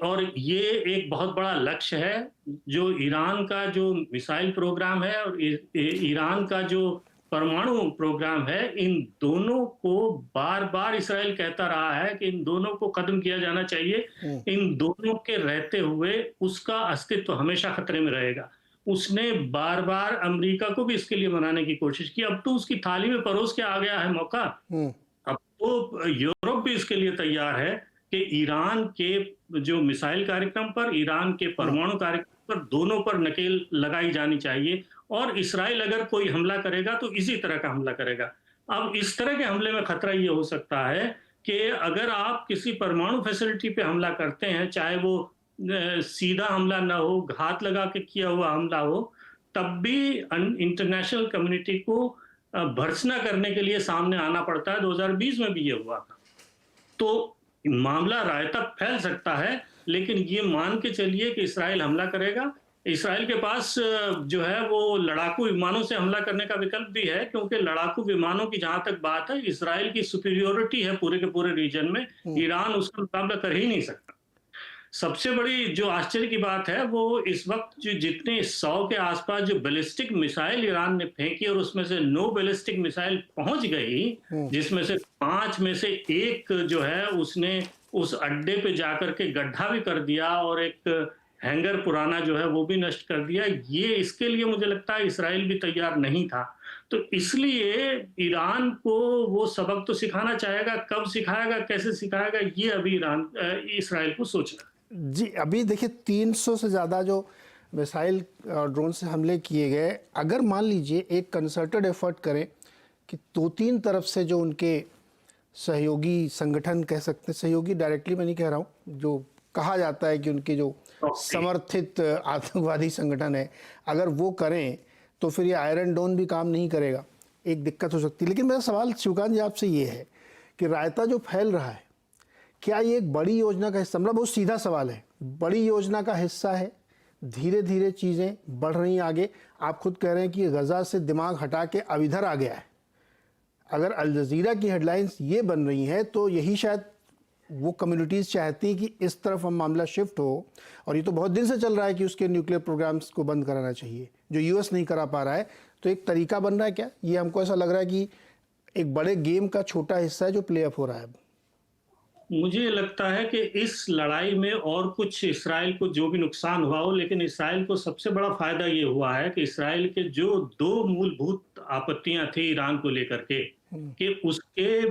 और ये एक बहुत बड़ा लक्ष्य है, जो ईरान का जो मिसाइल प्रोग्राम है और ईरान का जो परमाणु प्रोग्राम है, इन दोनों को बार बार इस्राइल कहता रहा है कि इन दोनों को खत्म किया जाना चाहिए। इन दोनों के रहते हुए उसका अस्तित्व हमेशा खतरे में रहेगा। उसने बार बार अमेरिका को भी इसके लिए मनाने की कोशिश की। अब तो उसकी थाली में परोस के आ गया है मौका। अब तो यूरोप भी इसके लिए तैयार है कि ईरान के जो मिसाइल कार्यक्रम पर, ईरान के परमाणु कार्यक्रम पर, दोनों पर नकेल लगाई जानी चाहिए। और इस्राइल अगर कोई हमला करेगा तो इसी तरह का हमला करेगा। अब इस तरह के हमले में खतरा ये हो सकता है कि अगर आप किसी परमाणु फैसिलिटी पे हमला करते हैं, चाहे वो सीधा हमला ना हो, घात लगा के किया हुआ हमला हो, तब भी इंटरनेशनल कम्युनिटी को भर्त्सना करने के लिए सामने आना पड़ता है। 2020 में भी ये हुआ था। तो मामला राय तक फैल सकता है, लेकिन ये मान के चलिए कि इस्राइल हमला करेगा। इस्राइल के पास जो है वो लड़ाकू विमानों से हमला करने का विकल्प भी है, क्योंकि लड़ाकू विमानों की जहां तक बात है, इस्राइल की सुपीरियोरिटी है पूरे के पूरे रीजन में। ईरान उसका मुकाबला कर ही नहीं सकता। सबसे बड़ी जो आश्चर्य की बात है वो इस वक्त जो जितने 100 के आसपास जो बैलिस्टिक मिसाइल ईरान ने फेंकी और उसमें से 9 बैलिस्टिक मिसाइल पहुंच गई, जिसमें से 5 में से एक जो है उसने उस अड्डे पे जाकर के गड्ढा भी कर दिया और एक हैंगर पुराना जो है वो भी नष्ट कर दिया। ये इसके लिए मुझे लगता है इस्राइल भी तैयार नहीं था। तो इसलिए ईरान को वो सबक तो सिखाना चाहेगा, कब सिखाएगा, कैसे सिखाएगा, ये अभी इस्राइल को सोचना। जी, अभी देखिए 300 से ज़्यादा जो मिसाइल और ड्रोन से हमले किए गए, अगर मान लीजिए एक कंसर्टेड एफर्ट करें कि 2-3 तरफ से जो उनके सहयोगी संगठन कह सकते हैं, सहयोगी डायरेक्टली मैं नहीं कह रहा हूँ, जो कहा जाता है कि उनके जो समर्थित आतंकवादी संगठन है, अगर वो करें तो फिर ये आयरन डोम भी काम नहीं करेगा, एक दिक्कत हो सकती है। लेकिन मेरा सवाल शिवकांत जी आपसे ये है कि रायता जो फैल रहा है, क्या ये एक बड़ी योजना का हिस्सा, मतलब बहुत सीधा सवाल है, बड़ी योजना का हिस्सा है? धीरे धीरे चीज़ें बढ़ रही हैं आगे। आप खुद कह रहे हैं कि गज़ा से दिमाग हटा के अब इधर आ गया है। अगर अल जज़ीरा की हेडलाइंस ये बन रही हैं तो यही शायद वो कम्युनिटीज़ चाहती हैं कि इस तरफ हम मामला शिफ्ट हो। और ये तो बहुत दिन से चल रहा है कि उसके न्यूक्लियर प्रोग्राम्स को बंद कराना चाहिए, जो यूएस नहीं करा पा रहा है। तो एक तरीका बन रहा है क्या? ये हमको ऐसा लग रहा है कि एक बड़े गेम का छोटा हिस्सा है जो प्ले अप हो रहा है। मुझे लगता है कि इस लड़ाई में और कुछ इस्राइल को जो भी नुकसान हुआ हो, लेकिन इस्राइल को सबसे बड़ा फायदा ये हुआ है कि इस्राइल के जो 2 मूलभूत आपत्तियां थी ईरान को लेकर के, कि उसके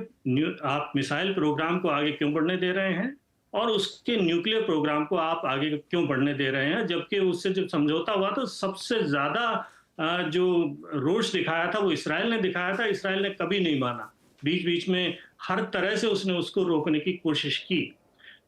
आप मिसाइल प्रोग्राम को आगे क्यों बढ़ने दे रहे हैं और उसके न्यूक्लियर प्रोग्राम को आप आगे क्यों बढ़ने दे रहे हैं, जबकि उससे जब समझौता हुआ तो सबसे ज्यादा जो रोष दिखाया था वो इस्राइल ने दिखाया था। इस्राइल ने कभी नहीं माना, बीच बीच में हर तरह से उसने उसको रोकने की कोशिश की।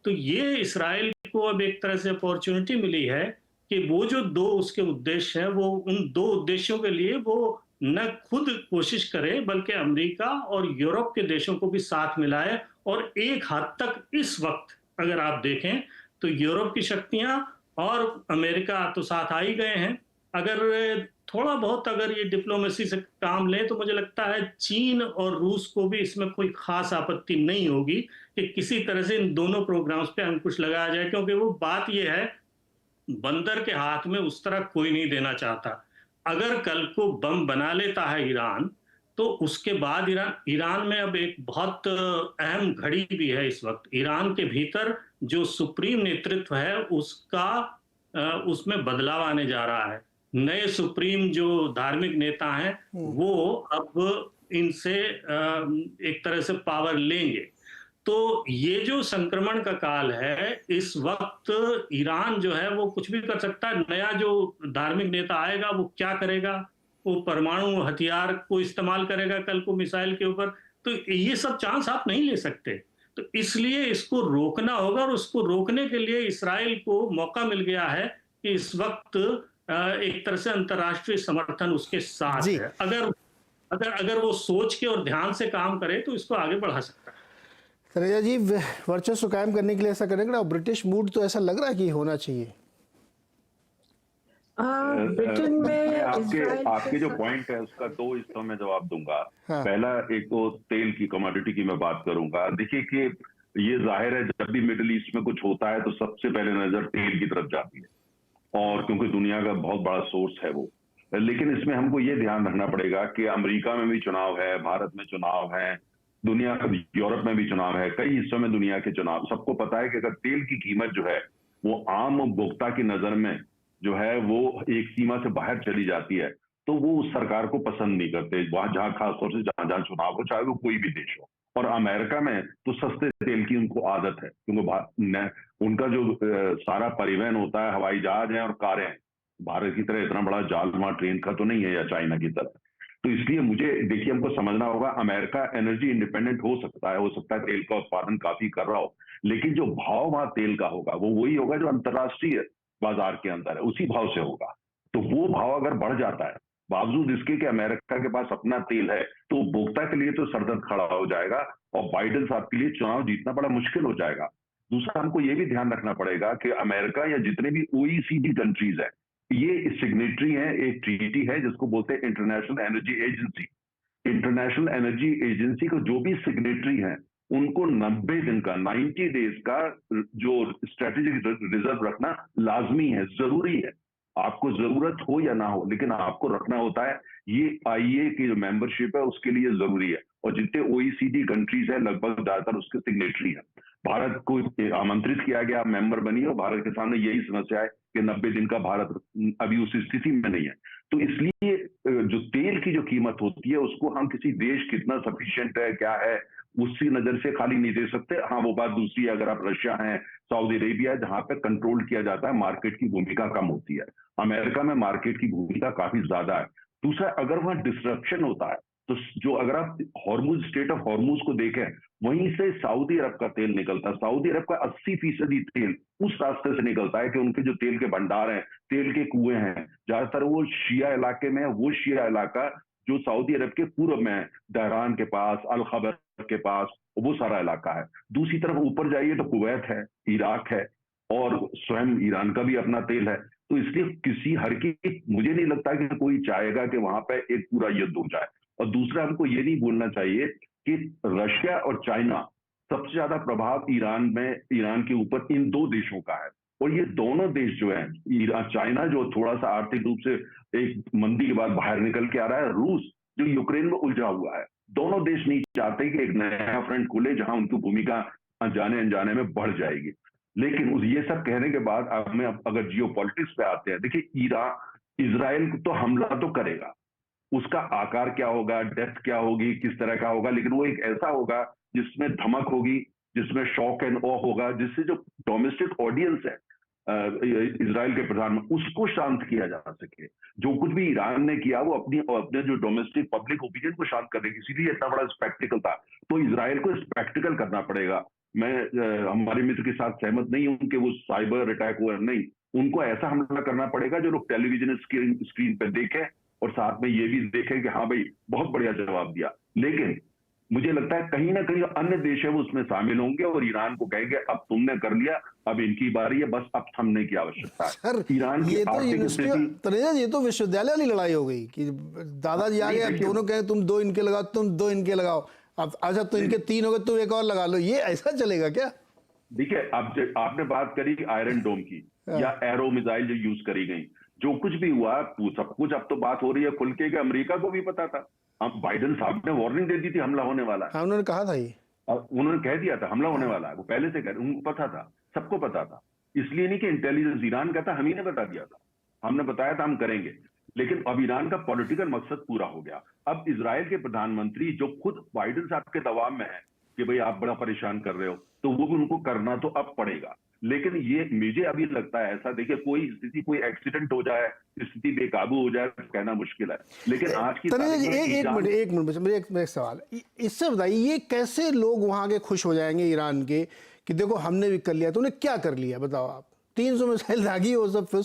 तो ये इस्राइल को अब एक तरह से अपॉर्चुनिटी मिली है कि वो जो 2 उसके उद्देश्य हैं, वो उन 2 उद्देश्यों के लिए वो न खुद कोशिश करे, बल्कि अमेरिका और यूरोप के देशों को भी साथ मिलाए। और एक हद तक इस वक्त अगर आप देखें तो यूरोप की शक्तियां और अमेरिका तो साथ आ ही गए हैं। अगर थोड़ा बहुत अगर ये डिप्लोमेसी से काम लें तो मुझे लगता है चीन और रूस को भी इसमें कोई खास आपत्ति नहीं होगी कि किसी तरह से इन दोनों प्रोग्राम्स पे अंकुश लगाया जाए, क्योंकि वो बात ये है, बंदर के हाथ में उस तरह कोई नहीं देना चाहता। अगर कल को बम बना लेता है ईरान, तो उसके बाद ईरान में अब एक बहुत अहम घड़ी भी है इस वक्त। ईरान के भीतर जो सुप्रीम नेतृत्व है उसमें बदलाव आने जा रहा है। नए सुप्रीम जो धार्मिक नेता हैं वो अब इनसे एक तरह से पावर लेंगे। तो ये जो संक्रमण का काल है, इस वक्त ईरान जो है वो कुछ भी कर सकता है। नया जो धार्मिक नेता आएगा वो क्या करेगा, वो परमाणु हथियार को इस्तेमाल करेगा कल को मिसाइल के ऊपर। तो ये सब चांस आप नहीं ले सकते। तो इसलिए इसको रोकना होगा, और उसको रोकने के लिए इसराइल को मौका मिल गया है कि इस वक्त एक तरह से अंतर्राष्ट्रीय समर्थन उसके साथ जी। है। अगर वो सोच के और ध्यान से काम करे तो इसको आगे बढ़ा सकता है। तनेजा जी, वर्चस्व कायम करने के लिए ऐसा करेंगे, और ब्रिटिश मूड तो ऐसा लग रहा है कि होना चाहिए। ब्रिटेन में आपके जो पॉइंट है उसका 2 हिस्सों में जवाब दूंगा। हाँ। पहला, एक तो तेल की कमोडिटी की मैं बात करूंगा। देखिए कि ये जाहिर है जब भी मिडिल ईस्ट में कुछ होता है तो सबसे पहले नजर तेल की तरफ जाती है, और क्योंकि दुनिया का बहुत बड़ा सोर्स है वो। लेकिन इसमें हमको ये ध्यान रखना पड़ेगा कि अमेरिका में भी चुनाव है, भारत में चुनाव है, दुनिया यूरोप में भी चुनाव है, कई हिस्सों में दुनिया के चुनाव। सबको पता है कि अगर तेल की कीमत जो है वो आम उपभोक्ता की नजर में जो है वो एक सीमा से बाहर चली जाती है तो वो उस सरकार को पसंद नहीं करते, वहां जहां खासतौर से जहां जहां चुनाव हो, चाहे वो कोई भी देश हो। और अमेरिका में तो सस्ते तेल की उनको आदत है, क्योंकि उनका जो सारा परिवहन होता है, हवाई जहाज है और कारें हैं। भारत की तरह इतना बड़ा जाल वहां ट्रेन का तो नहीं है, या चाइना की तरह। तो इसलिए मुझे देखिए हमको समझना होगा, अमेरिका एनर्जी इंडिपेंडेंट हो सकता है तेल का उत्पादन काफी कर रहा हो, लेकिन जो भाव वहां तेल का होगा वो वही होगा जो अंतर्राष्ट्रीय बाजार के अंदर है, उसी भाव से होगा। तो वो भाव अगर बढ़ जाता है, बावजूद इसके कि अमेरिका के पास अपना तेल है, तो उपभोक्ता के लिए तो सरदर्द खड़ा हो जाएगा और बाइडेन साहब के लिए चुनाव जीतना बड़ा मुश्किल हो जाएगा। दूसरा, हमको ये भी ध्यान रखना पड़ेगा कि अमेरिका या जितने भी OECD कंट्रीज है, ये सिग्नेटरी है एक ट्रीटी है जिसको बोलते हैं international energy agency. International energy agency को जो भी सिग्नेटरी है उनको 90 दिन का 90 डेज का जो स्ट्रेटेजिक रिजर्व रखना लाजमी है, जरूरी है। आपको जरूरत हो या ना हो, लेकिन आपको रखना होता है। ये IEA की जो मेंबरशिप है उसके लिए जरूरी है, और जितने OECD कंट्रीज है लगभग ज्यादातर उसके सिग्नेटरी है। भारत को आमंत्रित किया गया, मेंबर बनी, और भारत के सामने यही समस्या है कि 90 दिन का भारत अभी उस स्थिति में नहीं है। तो इसलिए जो तेल की जो कीमत होती है उसको हम किसी देश कितना सफिशिएंट है, क्या है, उसी नजर से खाली नहीं दे सकते। हाँ, वो बात दूसरी है, अगर आप रशिया है, सऊदी अरेबिया है, जहां पे कंट्रोल किया जाता है, मार्केट की भूमिका कम होती है। अमेरिका में मार्केट की भूमिका काफी ज्यादा है। दूसरा, अगर वहां डिस्ट्रप्शन होता है तो जो अगर आप हॉर्मुज, स्टेट ऑफ हॉर्मुज को देखें, वहीं से सऊदी अरब का तेल निकलता है। सऊदी अरब का 80% तेल उस रास्ते से निकलता है कि उनके जो तेल के भंडार हैं, तेल के कुएं हैं, ज्यादातर वो शिया इलाके में है। वो शिया इलाका जो सऊदी अरब के पूर्व में है, दहरान के पास, अल खबर के पास, वो सारा इलाका है। दूसरी तरफ ऊपर जाइए तो कुवैत है, इराक है, और स्वयं ईरान का भी अपना तेल है। तो इसलिए मुझे नहीं लगता कि कोई चाहेगा कि वहां पे एक पूरा युद्ध हो जाए। और दूसरा, हमको ये नहीं भूलना चाहिए कि रशिया और चाइना, सबसे ज्यादा प्रभाव ईरान के ऊपर इन 2 देशों का है। और ये दोनों देश जो है, चाइना जो थोड़ा सा आर्थिक रूप से एक मंदी के बाद बाहर निकल के आ रहा है, रूस जो यूक्रेन में उलझा हुआ है। दोनों देश नहीं चाहते कि एक नया फ्रंट खुले जहां उनकी भूमिका जाने अनजाने में बढ़ जाएगी। लेकिन ये सब कहने के बाद अगर जियो पॉलिटिक्स पे आते हैं, देखिए इजराइल तो हमला तो करेगा, उसका आकार क्या होगा, डेप्थ क्या होगी, किस तरह का होगा, लेकिन वो एक ऐसा होगा जिसमें धमक होगी, जिसमें शॉक एंड ऑ होगा, जिससे जो डोमेस्टिक ऑडियंस है इजराइल के प्रधान में, उसको शांत किया जा सके। जो कुछ भी ईरान ने किया वो अपने जो डोमेस्टिक पब्लिक ओपिनियन को शांत करने की, इसीलिए इतना बड़ा स्पेक्टिकल था। तो इजराइल को स्पेक्टिकल करना पड़ेगा। मैं हमारे मित्र के साथ सहमत नहीं हूं कि वो साइबर अटैक हुआ, नहीं, उनको ऐसा हमला करना पड़ेगा जो लोग टेलीविजन स्क्रीन पर देखें और साथ में ये भी देखें कि हाँ भाई बहुत बढ़िया जवाब दिया। लेकिन मुझे लगता है कहीं ना कहीं अन्य देश है वो उसमें शामिल होंगे और ईरान को कहेंगे अब तुमने कर लिया, अब इनकी बारी है, बस अब थमने की आवश्यकता है। सर, ईरान की आर्थिक स्थिति, तनेजा जी, ये तो विश्वविद्यालय वाली लड़ाई हो गई कि दादाजी आ गए, अब दोनों कहें तुम 2 इनके लगाओ, तुम 2 इनके लगाओ, अब अच्छा तो इनके 3 हो गए, तुम एक और लगा लो, ये ऐसा चलेगा क्या? देखिए, अब आपने बात करी आयरन डोम की या एरो मिसाइल जो यूज करी गई, जो कुछ भी हुआ सब कुछ अब तो बात हो रही है खुल के कि अमेरिका को भी पता था। अब बाइडेन साहब ने वार्निंग दे दी थी हमला होने वाला है। हाँ, उन्होंने कहा था, ये उन्होंने कह दिया था हमला होने वाला है, वो पहले से उनको पता था, सबको पता था। इसलिए नहीं कि इंटेलिजेंस ईरान का था, हम ही ने बता दिया था, हमने बताया था हम करेंगे। लेकिन अब ईरान का पॉलिटिकल मकसद पूरा हो गया। अब इजराइल के प्रधानमंत्री जो खुद बाइडेन साहब के दबाव में है कि भाई आप बड़ा परेशान कर रहे हो, तो वो भी उनको करना तो अब पड़ेगा। लेकिन ये मुझे अभी लगता है ऐसा, देखिए कोई स्थिति, कोई एक्सीडेंट हो जाए, स्थिति बेकाबू हो जाए, तो कहना मुश्किल है। लेकिन आज की तनेजा जी, तारीख में एक मिनट मेरे एक सवाल, इससे बताइए ये कैसे लोग वहां के खुश हो जाएंगे ईरान के कि देखो हमने भी कर लिया, तो उन्हें क्या कर लिया बताओ आप? 300 मिसाइल दागी, वो सब फिर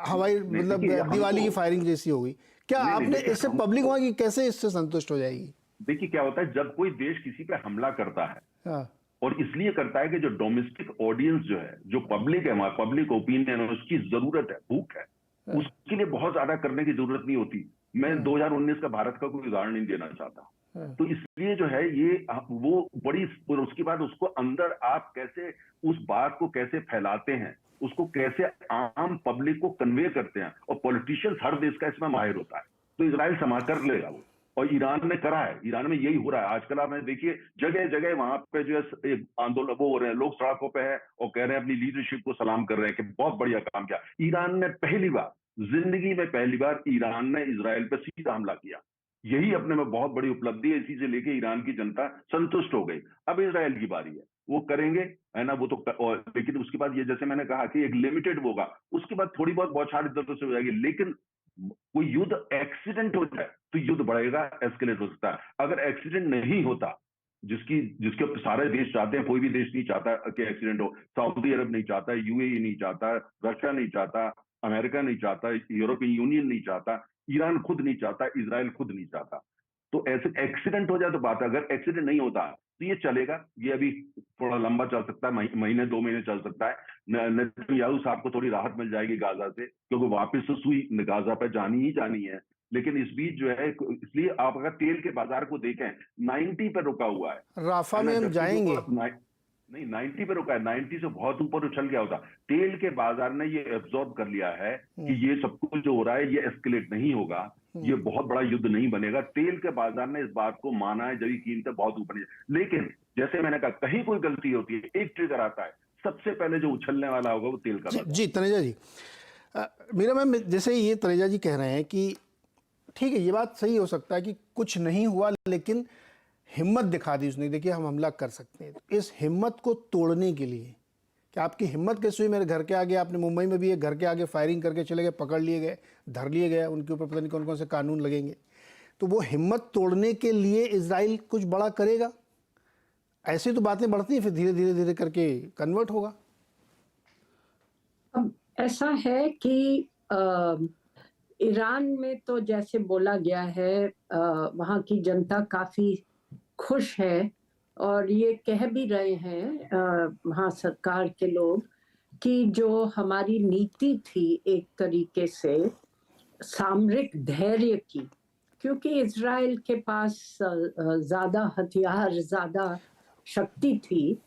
हवाई मतलब दिवाली की फायरिंग जैसी हो गई। क्या आपने इससे पब्लिक वहां की कैसे इससे संतुष्ट हो जाएगी? देखिए क्या होता है, जब कोई देश किसी पे हमला करता है, हाँ। और इसलिए करता है कि जो डोमेस्टिक ऑडियंस जो है, जो पब्लिक है, हमारा पब्लिक ओपिनियन है, उसकी जरूरत है, भूख है, उसके लिए बहुत ज्यादा करने की जरूरत नहीं होती। मैं 2019 का भारत का कोई उदाहरण नहीं देना चाहता, तो इसलिए जो है ये वो बड़ी, और उसके बाद उसको अंदर आप कैसे उस बात को कैसे फैलाते हैं, उसको कैसे आम पब्लिक को कन्वे करते हैं, और पॉलिटिशियंस हर देश का इसमें माहिर होता है। तो इजराइल समा कर लेगा वो, और ईरान ने करा है, ईरान में यही हो रहा है आजकल। आप देखिए जगह जगह वहां पे जो है आंदोलन वो हो रहे हैं, लोग सड़कों पे हैं और कह रहे हैं, अपनी लीडरशिप को सलाम कर रहे हैं कि बहुत बढ़िया काम किया। ईरान ने पहली बार, जिंदगी में पहली बार ईरान ने इजराइल पे सीधा हमला किया। यही अपने में बहुत बड़ी उपलब्धि है। इसी से लेके ईरान की जनता संतुष्ट हो गई। अब इजराइल की बारी है, वो करेंगे, है ना, वो तो लेकिन उसके बाद ये, जैसे मैंने कहा कि एक लिमिटेड होगा, उसके बाद थोड़ी बहुत बौछार इधर उधर से हो जाएगी। लेकिन कोई युद्ध एक्सीडेंट हो जाए तो युद्ध बढ़ेगा, एस्केलेट हो सकता है। अगर एक्सीडेंट नहीं होता, जिसके सारे देश चाहते हैं, कोई भी देश नहीं चाहता कि एक्सीडेंट हो, सऊदी अरब नहीं चाहता, यूएई नहीं चाहता, रशिया नहीं चाहता, अमेरिका नहीं चाहता, यूरोपियन यूनियन नहीं चाहता, ईरान खुद नहीं चाहता, इजराइल खुद नहीं चाहता। तो ऐसे एक्सीडेंट हो जाए तो बात है। अगर एक्सीडेंट नहीं होता तो ये चलेगा, ये अभी थोड़ा लंबा चल सकता है, महीने 2 महीने चल सकता है। नेतन्याहू साहब को थोड़ी राहत मिल जाएगी गाजा से, क्योंकि वापस तो सुई गाजा पे जानी ही जानी है। लेकिन इस बीच जो है, इसलिए आप अगर तेल के बाजार को देखें, 90 पे रुका हुआ है। राफा में हम जाएंगे, नहीं 90 पे रुका है, 90 से बहुत ऊपर उछल गया होता। तेल के बाजार ने ये एब्जॉर्ब कर लिया है कि ये सब कुछ जो हो रहा है ये एस्केलेट नहीं होगा, ये बहुत बड़ा युद्ध नहीं बनेगा। तेल के बाजार ने इस बात को माना है, जब कीमतें बहुत ऊपर नहीं। लेकिन जैसे मैंने कहा, कहीं कोई गलती होती है, एक ट्रिगर आता है, सबसे पहले जो उछलने वाला होगा वो तेल का। जी तनेजा जी, मेरा मैम, जैसे ये तनेजा जी कह रहे हैं कि ठीक है, ये बात सही हो सकता है कि कुछ नहीं हुआ, लेकिन हिम्मत दिखा दी उसने, देखिए हम हमला कर सकते हैं। इस हिम्मत को तोड़ने के लिए कि आपकी हिम्मत कैसे हुई? मेरे घर के आगे, आपने मुंबई में भी एक घर के आगे फायरिंग करके चले गए, पकड़ लिए गए, धर लिए गए, उनके ऊपर पता नहीं कौन कौन से कानून लगेंगे। तो वो हिम्मत तोड़ने के लिए इजराइल कुछ बड़ा करेगा? ऐसी तो बातें बढ़ती हैं, फिर धीरे धीरे धीरे करके कन्वर्ट होगा। अब ऐसा है कि ईरान में तो जैसे बोला गया है, वहाँ की जनता काफी खुश है, और ये कह भी रहे हैं वहाँ सरकार के लोग कि जो हमारी नीति थी एक तरीके से सामरिक धैर्य की, क्योंकि इजराइल के पास ज्यादा हथियार, ज्यादा शक्ति थी,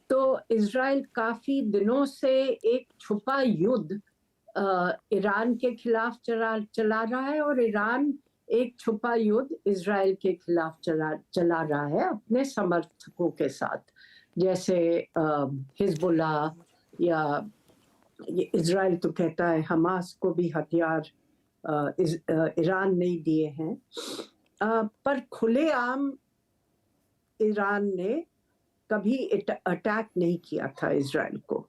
तो इजराइल काफी दिनों से एक छुपा युद्ध ईरान के खिलाफ चला रहा है, और ईरान एक छुपा युद्ध इजराइल के खिलाफ चला रहा है अपने समर्थकों के साथ, जैसे हिजबुल्ला, या इजराइल तो कहता है हमास को भी हथियार ईरान नहीं दिए हैं, पर खुलेआम ईरान ने कभी अटैक नहीं किया था इजराइल को।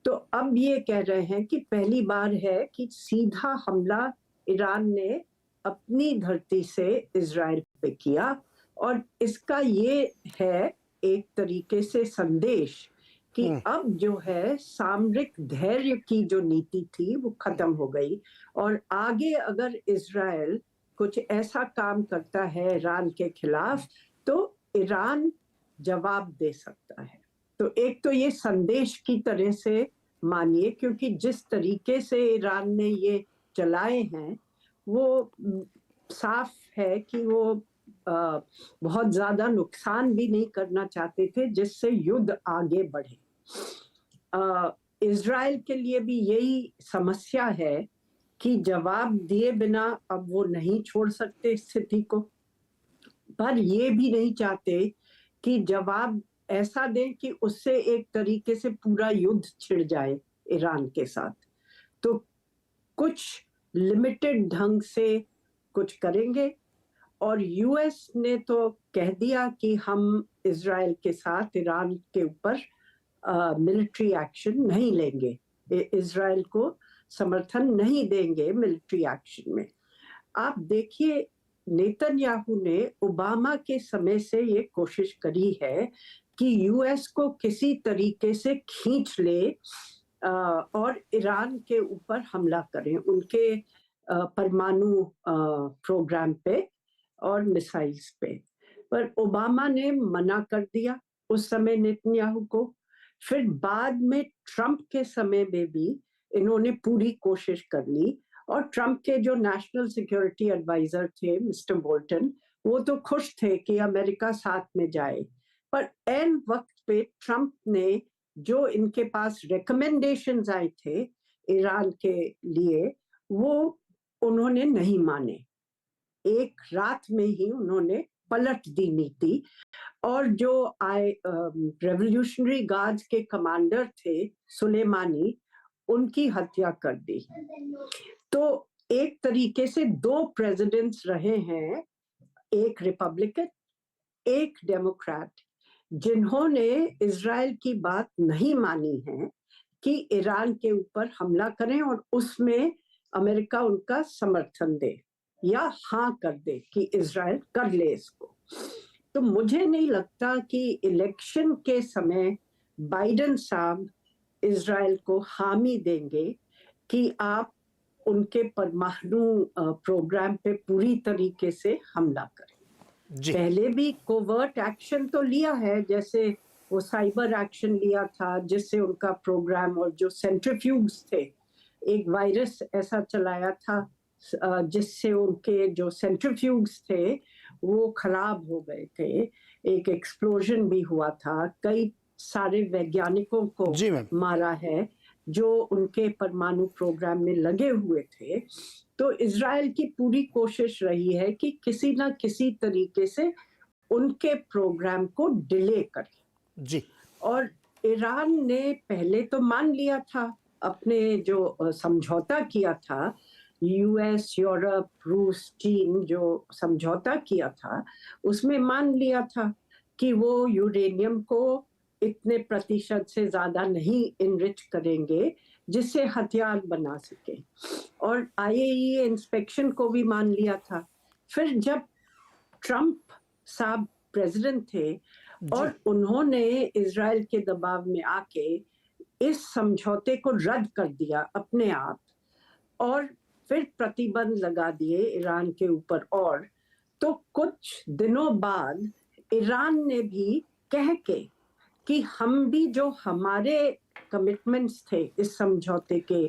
तो अब ये कह रहे हैं कि पहली बार है कि सीधा हमला ईरान ने अपनी धरती से इजराइल पे किया, और इसका ये है एक तरीके से संदेश कि अब जो है सामरिक धैर्य की जो नीति थी वो खत्म हो गई, और आगे अगर इजराइल कुछ ऐसा काम करता है ईरान के खिलाफ तो ईरान जवाब दे सकता है। तो एक तो ये संदेश की तरह से मानिए, क्योंकि जिस तरीके से ईरान ने ये चलाए हैं वो साफ है कि वो बहुत ज्यादा नुकसान भी नहीं करना चाहते थे जिससे युद्ध आगे बढ़े। इजराइल के लिए भी यही समस्या है कि जवाब दिए बिना अब वो नहीं छोड़ सकते स्थिति को, पर ये भी नहीं चाहते कि जवाब ऐसा दें कि उससे एक तरीके से पूरा युद्ध छिड़ जाए ईरान के साथ। तो कुछ लिमिटेड ढंग से कुछ करेंगे, और यूएस ने तो कह दिया कि हम इजराइल के साथ ईरान के ऊपर मिलिट्री एक्शन नहीं लेंगे, इजराइल को समर्थन नहीं देंगे मिलिट्री एक्शन में। आप देखिए, नेतन्याहू ने ओबामा के समय से ये कोशिश करी है कि यूएस को किसी तरीके से खींच ले और ईरान के ऊपर हमला करें, उनके परमाणु प्रोग्राम पे और मिसाइल्स पे। पर ओबामा ने मना कर दिया उस समय नेतन्याहू को। फिर बाद में ट्रंप के समय में भी इन्होंने पूरी कोशिश कर ली, और ट्रंप के जो नेशनल सिक्योरिटी एडवाइजर थे मिस्टर बोल्टन, वो तो खुश थे कि अमेरिका साथ में जाए। पर एन वक्त पे ट्रंप ने जो इनके पास रिकमेंडेशंस आए थे ईरान के लिए, वो उन्होंने नहीं माने। एक रात में ही उन्होंने पलट दी नीति, और जो रेवोल्यूशनरी गार्ड्स के कमांडर थे सुलेमानी, उनकी हत्या कर दी। तो एक तरीके से दो प्रेसिडेंट्स रहे हैं, एक रिपब्लिकन एक डेमोक्रेट, जिन्होंने इजराइल की बात नहीं मानी है कि ईरान के ऊपर हमला करें और उसमें अमेरिका उनका समर्थन दे या हाँ कर दे कि इजराइल कर ले इसको। तो मुझे नहीं लगता कि इलेक्शन के समय बाइडेन साहब इजराइल को हामी देंगे कि आप उनके परमाणु प्रोग्राम पे पूरी तरीके से हमला करें। पहले भी कोवर्ट एक्शन तो लिया है, जैसे वो साइबर एक्शन लिया था जिससे उनका प्रोग्राम, और जो सेंट्रीफ्यूग्स थे, एक वायरस ऐसा चलाया था जिससे उनके जो सेंट्रीफ्यूग्स थे वो खराब हो गए थे, एक एक्सप्लोजन भी हुआ था, कई सारे वैज्ञानिकों को मारा है जो उनके परमाणु प्रोग्राम में लगे हुए थे। तो इजराइल की पूरी कोशिश रही है कि किसी ना किसी तरीके से उनके प्रोग्राम को डिले करे जी। और ईरान ने पहले तो मान लिया था, अपने जो समझौता किया था, यूएस, यूरोप, रूस, चीन जो समझौता किया था, उसमें मान लिया था कि वो यूरेनियम को इतने प्रतिशत से ज्यादा नहीं इनरिच करेंगे जिससे हथियार बना सके, और IAEA इंस्पेक्शन को भी मान लिया था। फिर जब ट्रंप साहब प्रेसिडेंट थे और उन्होंने इजराइल के दबाव में आके इस समझौते को रद्द कर दिया अपने आप, और फिर प्रतिबंध लगा दिए ईरान के ऊपर, और तो कुछ दिनों बाद ईरान ने भी कह के कि हम भी जो हमारे कमिटमेंट्स थे इस समझौते के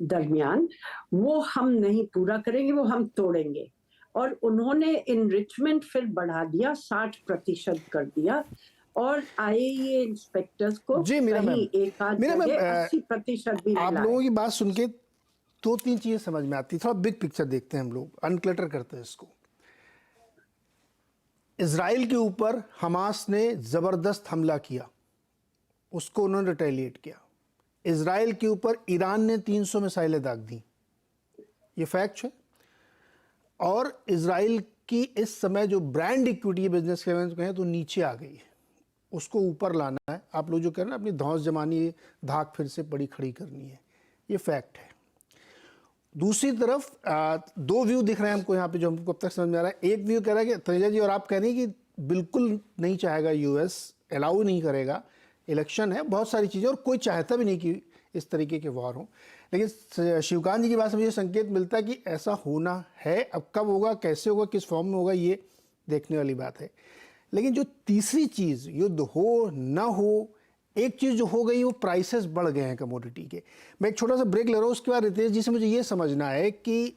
दरमियान, वो हम नहीं पूरा करेंगे, वो हम तोड़ेंगे। और उन्होंने इनरिचमेंट फिर बढ़ा दिया, 60% कर दिया, और IAEA इंस्पेक्टर्स को कहीं एक आध जगह 80% भी आप लोगों की बात सुन के 2-3 चीजें समझ में आती, थोड़ा बिग पिक्चर देखते हैं हम लोग, अनक्लटर करते हैं इसको। इजराइल के ऊपर हमास ने ज़बरदस्त हमला किया, उसको उन्होंने रिटेलिएट किया। इजराइल के ऊपर ईरान ने 300 मिसाइलें दाग दी, ये फैक्ट है। और इजराइल की इस समय जो ब्रांड इक्विटी बिजनेस के कहें तो नीचे आ गई है, उसको ऊपर लाना है। आप लोग जो कह रहे हैं अपनी धौंस जमानी, धाक फिर से बड़ी खड़ी करनी है, ये फैक्ट है। दूसरी तरफ 2 व्यू दिख रहे हैं हमको यहाँ पे, जो हमको अब तक समझ में आ रहा है। एक व्यू कह रहा है कि तनेजा जी और आप कह रहे हैं कि बिल्कुल नहीं चाहेगा यूएस, अलाउ नहीं करेगा, इलेक्शन है, बहुत सारी चीज़ें, और कोई चाहता भी नहीं कि इस तरीके के वॉर हो। लेकिन शिवकांत जी की बात से मुझे संकेत मिलता है कि ऐसा होना है। अब कब होगा, कैसे होगा, किस फॉर्म में होगा, ये देखने वाली बात है। लेकिन जो तीसरी चीज़, युद्ध हो ना हो, एक चीज़ जो हो गई वो प्राइसेस बढ़ गए हैं कमोडिटी के। मैं एक छोटा सा ब्रेक ले रहा हूँ, उसके बाद रितेश जी से मुझे ये समझना है कि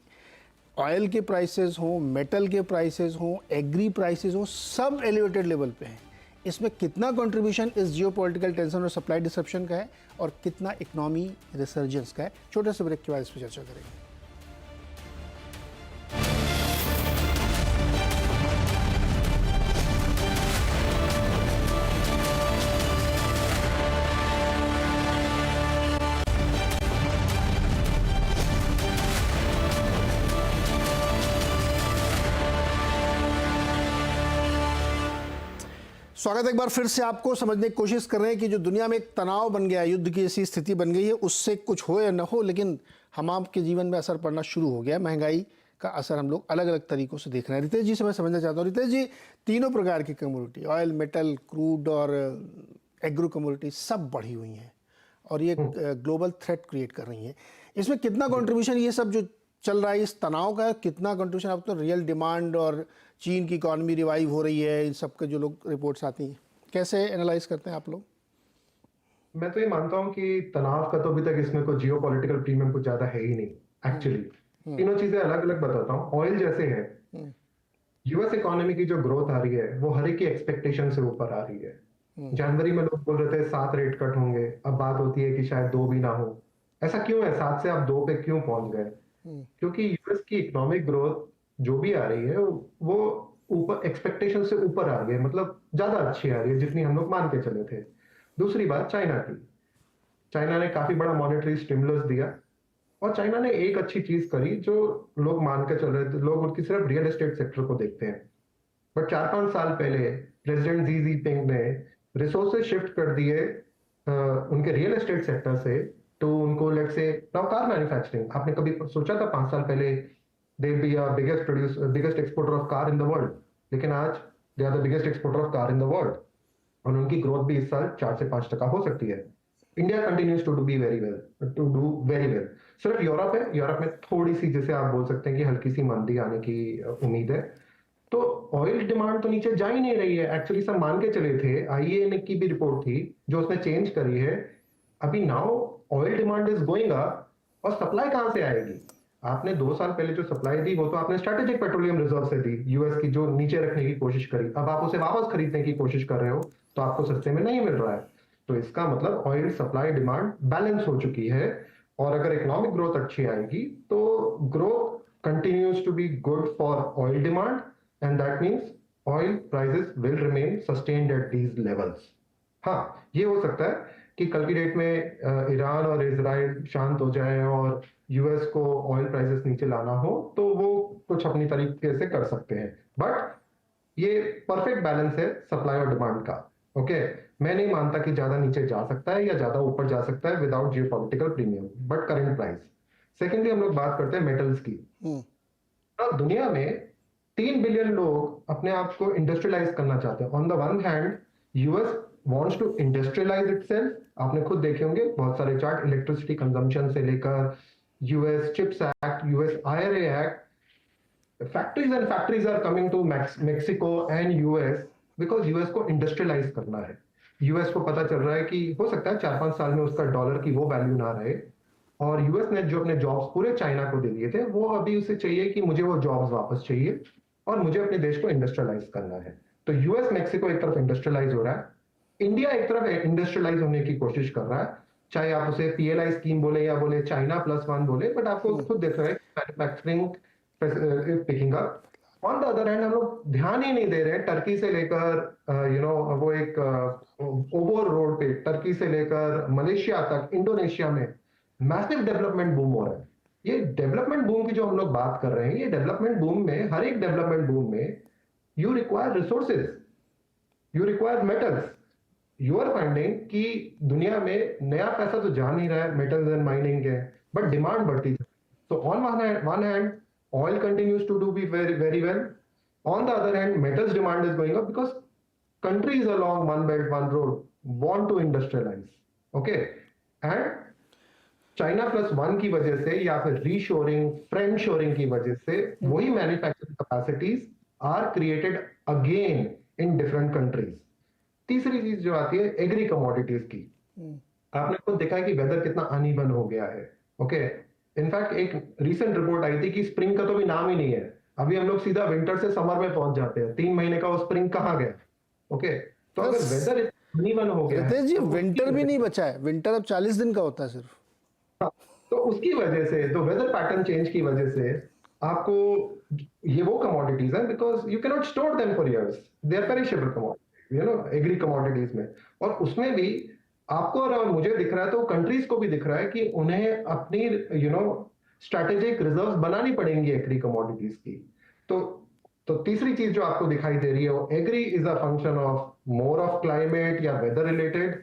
ऑयल के प्राइसेस हों, मेटल के प्राइसेस हों, एग्री प्राइसेस हों, सब एलिवेटेड लेवल पे हैं। इसमें कितना कंट्रीब्यूशन इस जियोपॉलिटिकल टेंशन और सप्लाई डिसरप्शन का है, और कितना इकोनॉमी रिसर्जेंस का है। छोटे से ब्रेक के बाद इस पर चर्चा करेंगे। स्वागत है एक बार फिर से। आपको समझने की कोशिश कर रहे हैं कि जो दुनिया में एक तनाव बन गया है, युद्ध की ऐसी स्थिति बन गई है, उससे कुछ हो या न हो, लेकिन हम आपके जीवन में असर पड़ना शुरू हो गया है। महंगाई का असर हम लोग अलग अलग तरीकों से देख रहे हैं। रितेश जी से मैं समझना चाहता हूँ। रितेश जी, तीनों प्रकार की कमोडिटी, ऑयल, मेटल, क्रूड और एग्रो कमोडिटी सब बढ़ी हुई हैं और ये ग्लोबल थ्रेट क्रिएट कर रही हैं। इसमें कितना कंट्रीब्यूशन ये सब जो चल रहा है इस तनाव का, कितना कंट्रीब्यूशन अब तो रियल डिमांड और चीन की इकॉनमी रिवाइव हो रही है, इन सब के जो लोग रिपोर्ट्स आती हैं, कैसे एनालाइज करते हैं आप लोग? मैं तो ये मानता हूँ कि तनाव का तो अभी तक इसमें कोई जियो पॉलिटिकल प्रीमियम कुछ ज्यादा है ही नहीं एक्चुअली। तीनों चीजें अलग अलग बताता हूँ। ऑयल जैसे है, यूएस इकोनॉमी की जो ग्रोथ आ रही है वो हर एक की एक्सपेक्टेशन से ऊपर आ रही है। जनवरी में लोग बोल रहे थे 7 रेट कट होंगे, अब बात होती है कि शायद 2 भी ना हो। ऐसा क्यों है? 7 से आप 2 पे क्यों पहुंच गए? क्योंकि यूएस की इकोनॉमिक ग्रोथ जो भी आ रही है वो ऊपर एक्सपेक्टेशन से ऊपर आ रही है, मतलब ज्यादा अच्छी आ रही है जितनी हम लोग मान के चले थे। दूसरी बात चाइना की, चाइना ने काफी बड़ा मॉनेटरी स्टिमुलस दिया और चाइना ने एक अच्छी चीज करी जो लोग मान के चल रहे थे। लोग उनकी सिर्फ रियल एस्टेट सेक्टर को देखते हैं, बट 4-5 साल पहले प्रेसिडेंट जी जिनपिंग ने रिसोर्सेज शिफ्ट कर दिए उनके रियल एस्टेट सेक्टर से तो उनको let's say now car manufacturing. आपने कभी सोचा था 5 साल पहले they be biggest exporter of car in the world? लेकिन आज they are the biggest exporter of car in the world और उनकी ग्रोथ भी इस साल 4 से 5% हो सकती है। India continues to do very well. सिर्फ यूरोप है, यूरोप में थोड़ी सी, जैसे आप बोल सकते हैं कि हल्की सी मंदी आने की उम्मीद है। तो ऑयल डिमांड तो नीचे जा ही नहीं रही है। एक्चुअली सब मान के चले थे, आईईए की भी रिपोर्ट थी जो उसने चेंज करी है। अभी now oil demand is going up और सप्लाई कहां से आएगी? आपने 2 साल पहले जो सप्लाई दी वो तो आपने स्ट्रेटेजिक पेट्रोलियम रिजर्व से दी, यूएस की, जो नीचे रखने की कोशिश करी। अब आप उसे वापस खरीदने की कोशिश कर रहे हो तो आपको सस्ते में नहीं मिल रहा है। तो इसका मतलब ऑयल सप्लाई डिमांड बैलेंस हो चुकी है और अगर इकोनॉमिक ग्रोथ अच्छी आएगी तो growth continues to be good for oil demand and that means oil prices will remain sustained at these levels. हाँ, ये हो सकता है कि कल की डेट में ईरान और इजराइल शांत हो जाए और यूएस को ऑयल प्राइसेस नीचे लाना हो तो वो कुछ अपनी तरीके से कर सकते हैं, बट ये परफेक्ट बैलेंस है सप्लाई और डिमांड का। ओके, मैं नहीं मानता कि ज्यादा नीचे जा सकता है या ज्यादा ऊपर जा सकता है without geopolitical premium, but current price. Secondly हम लोग बात करते हैं मेटल्स की। दुनिया में 3 बिलियन लोग अपने आप को इंडस्ट्रियलाइज करना चाहते हैं। On the one hand US wants to industrialise itself. आपने खुद देखे होंगे बहुत सारे चार्ट, इलेक्ट्रिसिटी कंजम्पशन से लेकर US chips act, US IRA act. Factories are coming to Mexico and US because US को इंडस्ट्रियलाइज करना है। यूएस को पता चल रहा है कि हो सकता है 4-5 साल में उसका डॉलर की वो वैल्यू ना रहे और यूएस ने जो अपने जॉब्स पूरे चाइना को दे दिए थे वो अभी उसे चाहिए कि मुझे वो जॉब्स वापस चाहिए और मुझे अपने देश को इंडस्ट्रियलाइज करना है। तो यूएस मैक्सिको एक तरफ इंडस्ट्रियलाइज हो रहा है, इंडिया एक तरफ इंडस्ट्रियलाइज होने की कोशिश कर रहा है, चाहे आप उसे पीएलआई स्कीम बोले या बोले चाइना +1 बोले, बट आपको खुद देख रहा है manufacturing is picking up. On the other hand हम लोग ध्यान ही नहीं दे रहे हैं टर्की से लेकर वो एक ओवर रोड पे टर्की से लेकर मलेशिया तक, इंडोनेशिया में मैसिव डेवलपमेंट बूम हो रहा है। ये डेवलपमेंट बूम की जो हम लोग बात कर रहे हैं, ये डेवलपमेंट बूम में, हर एक डेवलपमेंट बूम में you require resources, you require metals. You are finding कि दुनिया में नया पैसा तो जा नहीं रहा है मेटल्स एंड माइनिंग के, बट डिमांड बढ़ती है। तो on one hand oil continues to do be very well, on the other hand metals demand is going up because countries along one belt one road want to industrialise. Okay, and China +1 की वजह से या फिर reshoring, friend shoring की वजह से वही manufacturing capacities are created again in different countries. तीसरी चीज जो आती है एग्री कमोडिटीज की, आपने खुद देखा है कि वेदर कितना अनइवन हो गया है। ओके, इनफैक्ट एक रीसेंट रिपोर्ट आई थी कि स्प्रिंग का तो भी नाम ही नहीं है। अभी हम लोग सीधा विंटर से समर में पहुंच जाते हैं, 3 महीने का वो स्प्रिंग कहाँ गया? ओके, तो अगर वेदर अनइवन हो गया है, जी विंटर भी नहीं बचा है, विंटर अब 40 दिन का होता है सिर्फ। तो उसकी वजह से, तो वेदर पैटर्न चेंज की वजह से आपको ये वो कमोडिटीज हैं because you can not store them for years, they are perishable commodities, agri commodities में। और उसमें भी आपको और मुझे दिख रहा है तो कंट्रीज को भी दिख रहा है कि उन्हें अपनी स्ट्रेटेजिक रिजर्व्स बनानी पड़ेंगी एग्री कमोडिटीज की। तो तीसरी चीज जो आपको दिखाई दे रही है वो agri is a function of more of climate या weather related,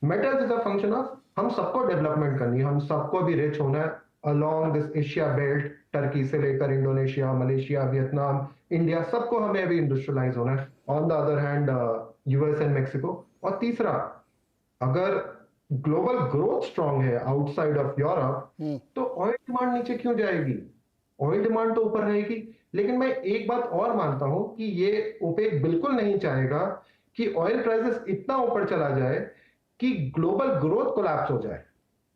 metals is a function of हम सबको डेवलपमेंट करनी है, हम सबको भी रिच होना है along this Asia belt, Turkey से लेकर इंडोनेशिया, मलेशिया, वियतनाम, इंडिया, सबको हमें अभी इंडस्ट्रियलाइज होना है। On the other hand US and Mexico. और तीसरा, अगर ग्लोबल ग्रोथ स्ट्रांग है आउटसाइड ऑफ यूरोप, तो ऑयल डिमांड नीचे क्यों जाएगी? ऑयल डिमांड तो ऊपर रहेगी। लेकिन मैं एक बात और मानता हूं कि ये ओपेक बिल्कुल नहीं चाहेगा कि ऑयल प्राइसेस इतना ऊपर चला जाए कि ग्लोबल ग्रोथ कोलैप्स हो जाए।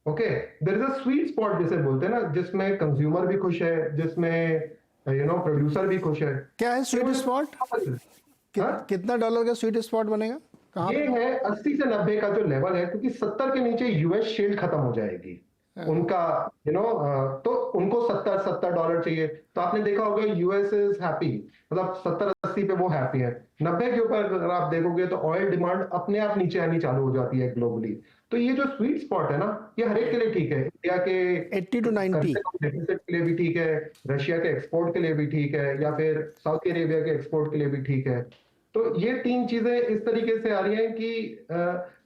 Okay, there is a sweet spot जिसे बोलते हैं ना, जिसमें कंज्यूमर भी खुश है, जिसमें प्रोड्यूसर भी खुश है। क्या है स्वीट स्पॉट? कितना डॉलर का स्वीट स्पॉट बनेगा? कहाँ ये है 80 से 90 का जो लेवल है, क्योंकि 70 के नीचे यूएस शेल खत्म हो जाएगी उनका, तो उनको $70 चाहिए। तो आपने देखा होगा यूएस इज हैप्पी, मतलब 70-80 पे वो हैप्पी है। 90 के ऊपर अगर आप देखोगे तो ऑयल डिमांड अपने आप नीचे आनी चालू हो जाती है ग्लोबली। तो ये जो स्वीट स्पॉट है ना, ये हर एक के लिए ठीक है। इंडिया के 80 to 90 डेफिसिट के लिए भी ठीक है, रशिया के एक्सपोर्ट के लिए भी ठीक है, या फिर सऊदी अरेबिया के एक्सपोर्ट के लिए भी ठीक है। तो ये तीन चीजें इस तरीके से आ रही हैं कि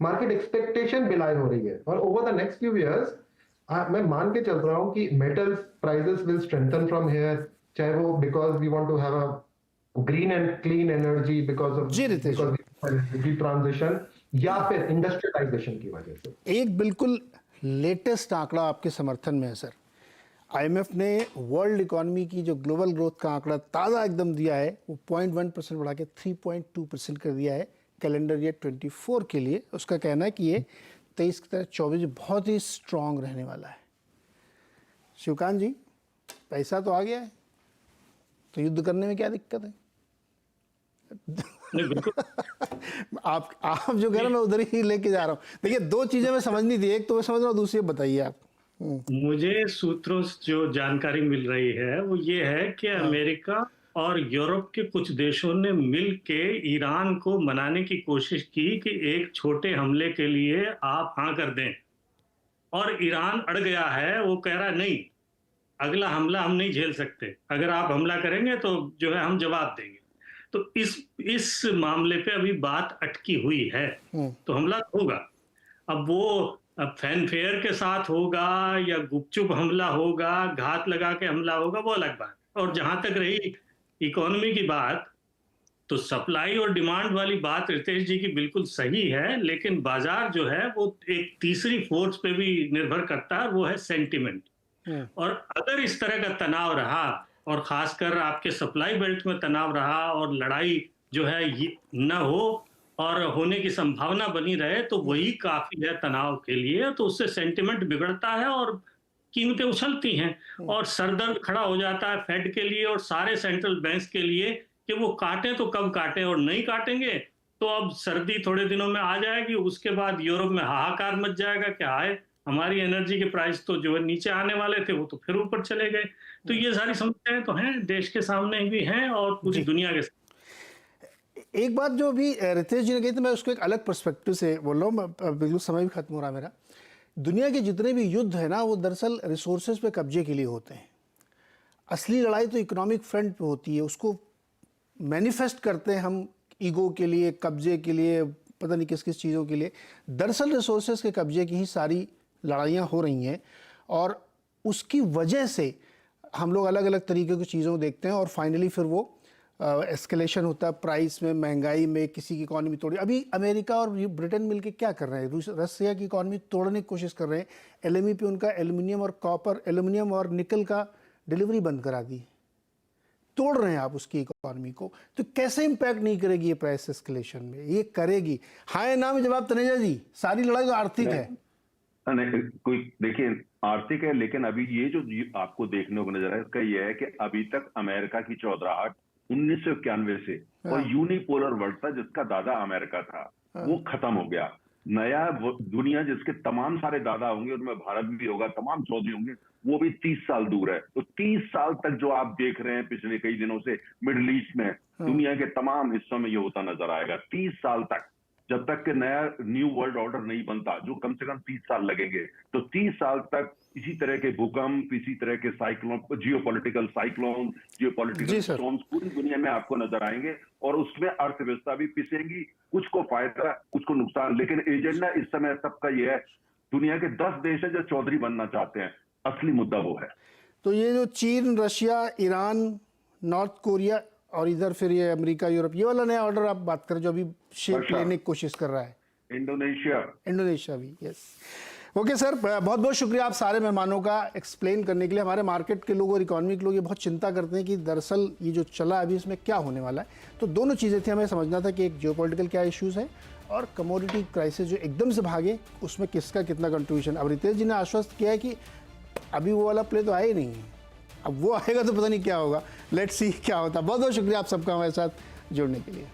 मार्केट एक्सपेक्टेशन बिलाई हो रही है। और over the next few years मैं मान के चल रहा हूं कि metals prices will strengthen from here, चाहे वो because we want to have a green and clean energy because of energy transition, या फिर इंडस्ट्रियलाइजेशन की वजह से। एक बिल्कुल लेटेस्ट आंकड़ा आपके समर्थन में है सर। आईएमएफ ने वर्ल्ड इकोनॉमी की जो ग्लोबल ग्रोथ का आंकड़ा ताज़ा एकदम दिया है, वो 0.1% बढ़ा के 3.2% कर दिया है कैलेंडर ईयर 24 के लिए। उसका कहना है कि ये 23 की तरह 24 बहुत ही स्ट्रांग रहने वाला है। शिवकांत जी, पैसा तो आ गया है, तो युद्ध करने में क्या दिक्कत है? आप जो कह रहे हैं मैं उधर ही लेके जा रहा हूँ। देखिए, दो चीजें मैं समझनी थी, एक तो मैं समझ रहा हूँ, दूसरी बताइए आप। मुझे सूत्रों से जो जानकारी मिल रही है वो ये है कि अमेरिका और यूरोप के कुछ देशों ने मिल के ईरान को मनाने की कोशिश की कि एक छोटे हमले के लिए आप हाँ कर दें, और ईरान अड़ गया है। वो कह रहा है नहीं, अगला हमला हम नहीं झेल सकते, अगर आप हमला करेंगे तो जो है हम जवाब देंगे। तो इस मामले पे अभी बात अटकी हुई है, तो हमला होगा। अब वो फैनफेयर के साथ होगा या गुपचुप हमला होगा, घात लगा के हमला होगा, वो अलग बात। और जहां तक रही इकोनॉमी की बात, तो सप्लाई और डिमांड वाली बात रितेश जी की बिल्कुल सही है, लेकिन बाजार जो है वो एक तीसरी फोर्स पे भी निर्भर करता है, वो है सेंटिमेंट। और अगर इस तरह का तनाव रहा, और खासकर आपके सप्लाई बेल्ट में तनाव रहा, और लड़ाई जो है ये न हो और होने की संभावना बनी रहे, तो वही काफी है तनाव के लिए। तो उससे सेंटिमेंट बिगड़ता है और कीमतें उछलती हैं, और सरदर्द खड़ा हो जाता है फेड के लिए और सारे सेंट्रल बैंक्स के लिए कि वो काटें तो कब काटें, और नहीं काटेंगे तो अब सर्दी थोड़े दिनों में आ जाएगी, उसके बाद यूरोप में हाहाकार मच जाएगा कि हाय, हमारी एनर्जी के प्राइस तो जो है नीचे आने वाले थे वो तो फिर ऊपर चले गए। तो ये सारी समस्याएं तो हैं, देश के सामने भी हैं और पूरी दुनिया के सामने। एक बात जो अभी रितेश जी ने कही थी, मैं उसको एक अलग पर्सपेक्टिव से बोल रहा हूँ, बिल्कुल समय भी खत्म हो रहा है मेरा। दुनिया के जितने भी युद्ध है ना, वो दरअसल रिसोर्सेज पे कब्जे के लिए होते हैं। असली लड़ाई तो इकोनॉमिक फ्रंट पे होती है, उसको मैनिफेस्ट करते हैं हम ईगो के लिए, कब्जे के लिए, पता नहीं किस किस चीज़ों के लिए। दरअसल रिसोर्सेज के कब्जे की ही सारी लड़ाइयाँ हो रही हैं, और उसकी वजह से हम लोग अलग अलग तरीके की चीज़ों को देखते हैं, और फाइनली फिर वो एस्केलेशन होता है प्राइस में, महंगाई में, किसी की इकॉनमी तोड़ी। अभी अमेरिका और ब्रिटेन मिलके क्या कर रहे हैं? रसिया की इकॉनमी तोड़ने की कोशिश कर रहे हैं। एलएमई पे उनका एल्युमिनियम और कॉपर, एल्युमिनियम और निकल का डिलीवरी बंद करा दी। तोड़ रहे हैं आप उसकी इकॉनमी को, तो कैसे इम्पैक्ट नहीं करेगी ये प्राइस एस्केलेशन में? ये करेगी। हाँ या ना में जवाब तनेजा जी, सारी लड़ाई तो आर्थिक है। नहीं, कोई देखिए आर्थिक है, लेकिन अभी ये जो आपको देखने को नजर है इसका ये है कि अभी तक अमेरिका की चौधराहट 1991 से और यूनिपोलर वर्ल्ड था जिसका दादा अमेरिका था, वो खत्म हो गया। नया दुनिया जिसके तमाम सारे दादा होंगे, उनमें भारत भी होगा, तमाम चौधरी होंगे, वो भी 30 साल दूर है। तो 30 साल तक जो आप देख रहे हैं पिछले कई दिनों से मिडिल ईस्ट में, दुनिया के तमाम हिस्सों में ये होता नजर आएगा 30 साल तक। जब तक कि नया न्यू वर्ल्ड ऑर्डर नहीं बनता, जो कम से कम 30 साल लगेंगे, तो 30 साल तक इसी तरह के भूकंप, इसी तरह के cyclone, geopolitical cyclone, geopolitical storms पूरी दुनिया में आपको नजर आएंगे और उसमें अर्थव्यवस्था भी पिसेंगी, कुछ को फायदा कुछ को नुकसान। लेकिन एजेंडा इस समय सबका ये है, दुनिया के 10 देश है जो चौधरी बनना चाहते हैं, असली मुद्दा वो है। तो ये जो चीन, रशिया, ईरान, नॉर्थ कोरिया और इधर फिर ये अमेरिका, यूरोप, ये वाला नया ऑर्डर आप बात करें जो अभी शेप लेने की कोशिश कर रहा है, इंडोनेशिया भी। यस, ओके सर, बहुत बहुत शुक्रिया आप सारे मेहमानों का एक्सप्लेन करने के लिए। हमारे मार्केट के लोग और इकोनॉमी के लोग ये बहुत चिंता करते हैं कि दरअसल ये जो चला अभी इसमें क्या होने वाला है। तो दोनों चीज़ें थी, हमें समझना था कि एक जियोपॉलिटिकल क्या इश्यूज़ है और कमोडिटी क्राइसिस जो एकदम से भागे उसमें किसका कितना कंट्रीब्यूशन। अब रितेश जी ने आश्वस्त किया है कि अभी वो वाला प्ले तो आया ही नहीं है, अब वो आएगा तो पता नहीं क्या होगा। लेट्स सी क्या होता है। बहुत बहुत शुक्रिया आप सबका हमारे साथ जुड़ने के लिए।